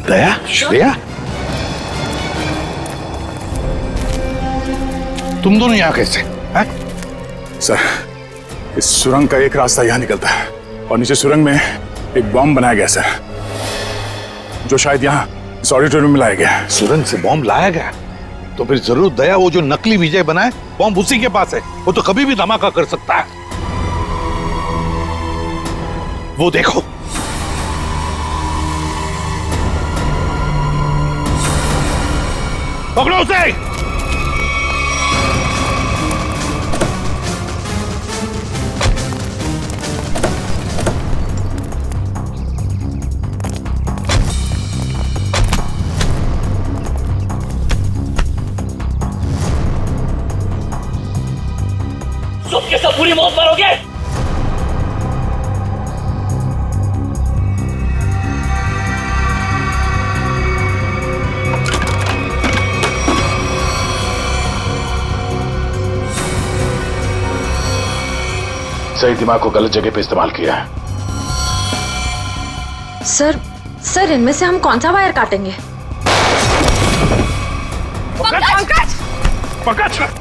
दया, श्रेया, तुम दोनों यहाँ कैसे? सर, इस सुरंग का एक रास्ता यहाँ निकलता है और नीचे सुरंग में एक बॉम्ब बनाया गया सर, जो शायद यहाँ इस ऑडिटोरियम में लाया गया। सुरंग से बॉम्ब लाया गया? तो फिर जरूर दया वो जो नकली विजय बनाए बॉम्ब उसी के पास है। वो तो कभी भी धमाका कर सकता है। वो देखो, पकड़ो उसे। सबके सब पूरी मौत मरोगे। सही दिमाग को गलत जगह पे इस्तेमाल किया है। सर इनमें से हम कौन सा वायर काटेंगे? पकड़।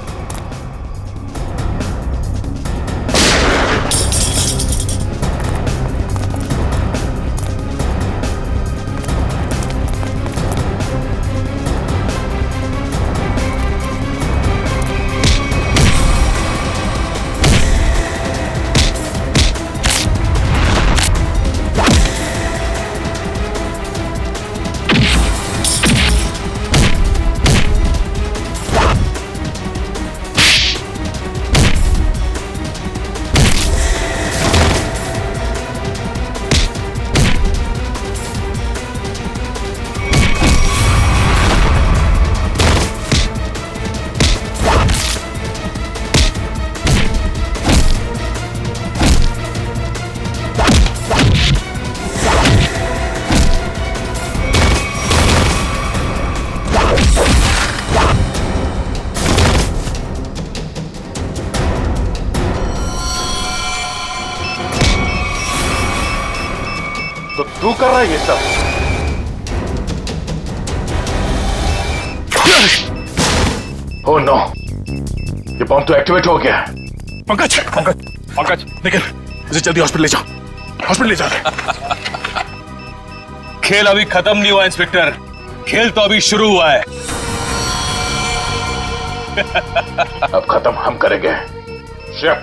तू कर रहा है ये सब? ओह नो, ये बॉम्ब तो एक्टिवेट हो गया। पंकज पंकज पंकज निकल, इसे जल्दी हॉस्पिटल ले जाओ, हॉस्पिटल ले जाओ। खेल अभी खत्म नहीं हुआ इंस्पेक्टर, खेल तो अभी शुरू हुआ है। अब खत्म हम करेंगे। शेफ,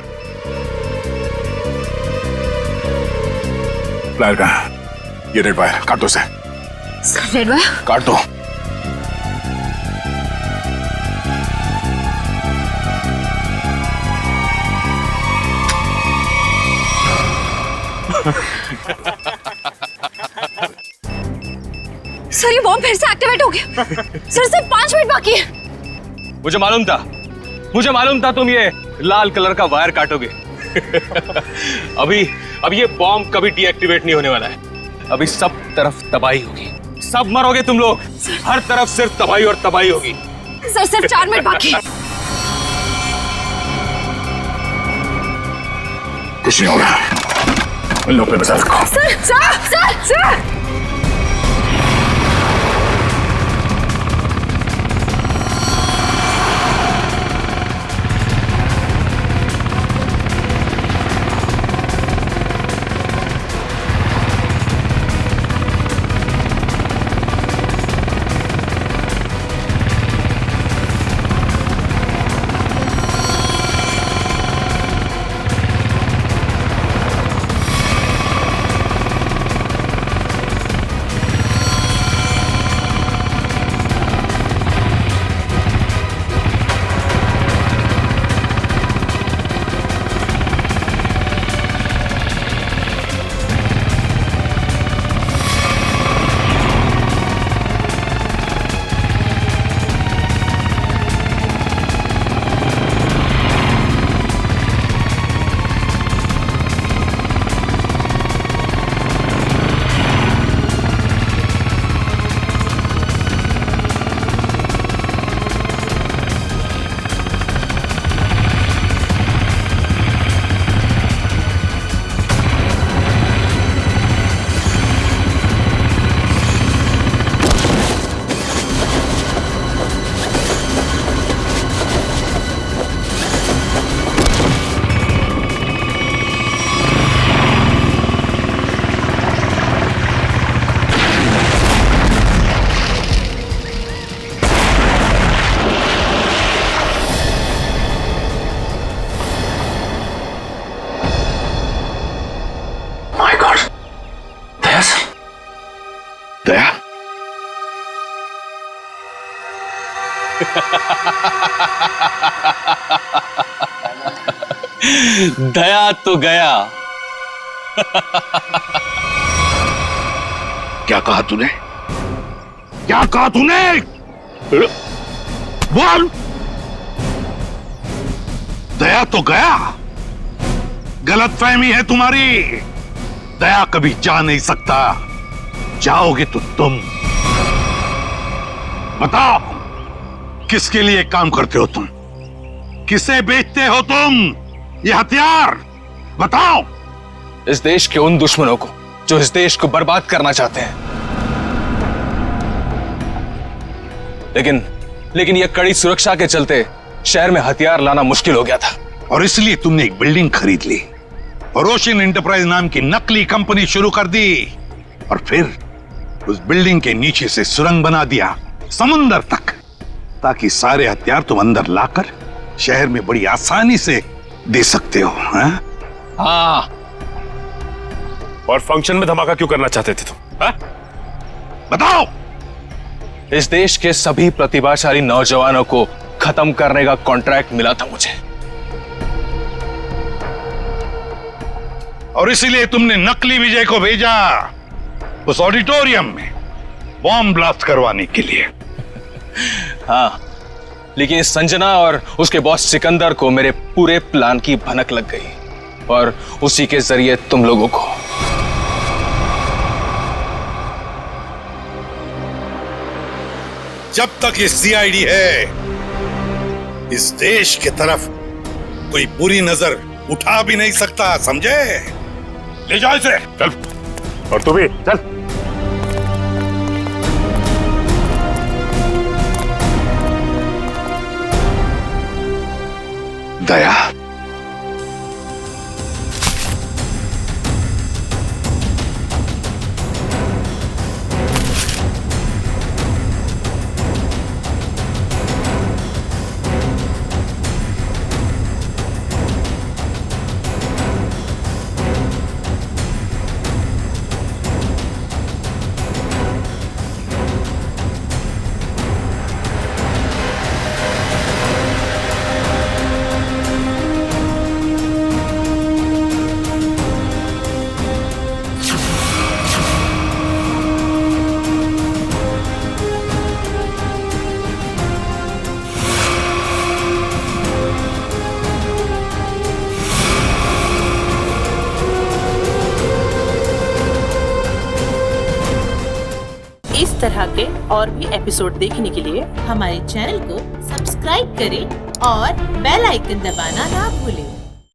प्लायर कहाँ? ये रेड वायर काट दो सर। रेड वायर काट दो। सर ये बॉम्ब फिर से एक्टिवेट हो गया। सर सिर्फ 5 मिनट बाकी है। मुझे मालूम था तुम ये लाल कलर का वायर काटोगे। अभी ये बॉम्ब कभी डीएक्टिवेट नहीं होने वाला है। अभी सब तरफ तबाही होगी, सब मरोगे तुम लोग। हर तरफ सिर्फ तबाही और तबाही होगी। सर सिर्फ 4 मिनट बाकी है। कुछ नहीं हो रहा, इन लोग पे नजर रखो। सर दया, दया तो गया। क्या कहा तूने? क्या कहा तूने? बोल। दया तो गया। गलतफहमी है तुम्हारी। दया कभी जा नहीं सकता, जाओगे तो तुम। बताओ, किसके लिए काम करते हो तुम? किसे बेचते हो तुम ये हथियार? बताओ। इस देश के उन दुश्मनों को जो इस देश को बर्बाद करना चाहते हैं। लेकिन यह कड़ी सुरक्षा के चलते शहर में हथियार लाना मुश्किल हो गया था। और इसलिए तुमने एक बिल्डिंग खरीद ली और ओशियन एंटरप्राइज नाम की नकली कंपनी शुरू कर दी, और फिर उस बिल्डिंग के नीचे से सुरंग बना दिया समुंदर तक, ताकि सारे हथियार तुम अंदर लाकर शहर में बड़ी आसानी से दे सकते हो। हाँ। और फंक्शन में धमाका क्यों करना चाहते थे तुम? बताओ। इस देश के सभी प्रतिभाशाली नौजवानों को खत्म करने का कॉन्ट्रैक्ट मिला था मुझे, और इसीलिए तुमने नकली विजय को भेजा उस ऑडिटोरियम में बॉम्ब ब्लास्ट करवाने के लिए। हाँ, लेकिन इस संजना और उसके बॉस सिकंदर को मेरे पूरे प्लान की भनक लग गई, और उसी के जरिए तुम लोगों को। जब तक ये सीआईडी है, इस देश की तरफ कोई बुरी नजर उठा भी नहीं सकता, समझे? ले जाओ इसे। चल, और तू भी चल। दया। इस तरह के और भी एपिसोड देखने के लिए हमारे चैनल को सब्सक्राइब करें और बेल आइकन दबाना ना भूलें।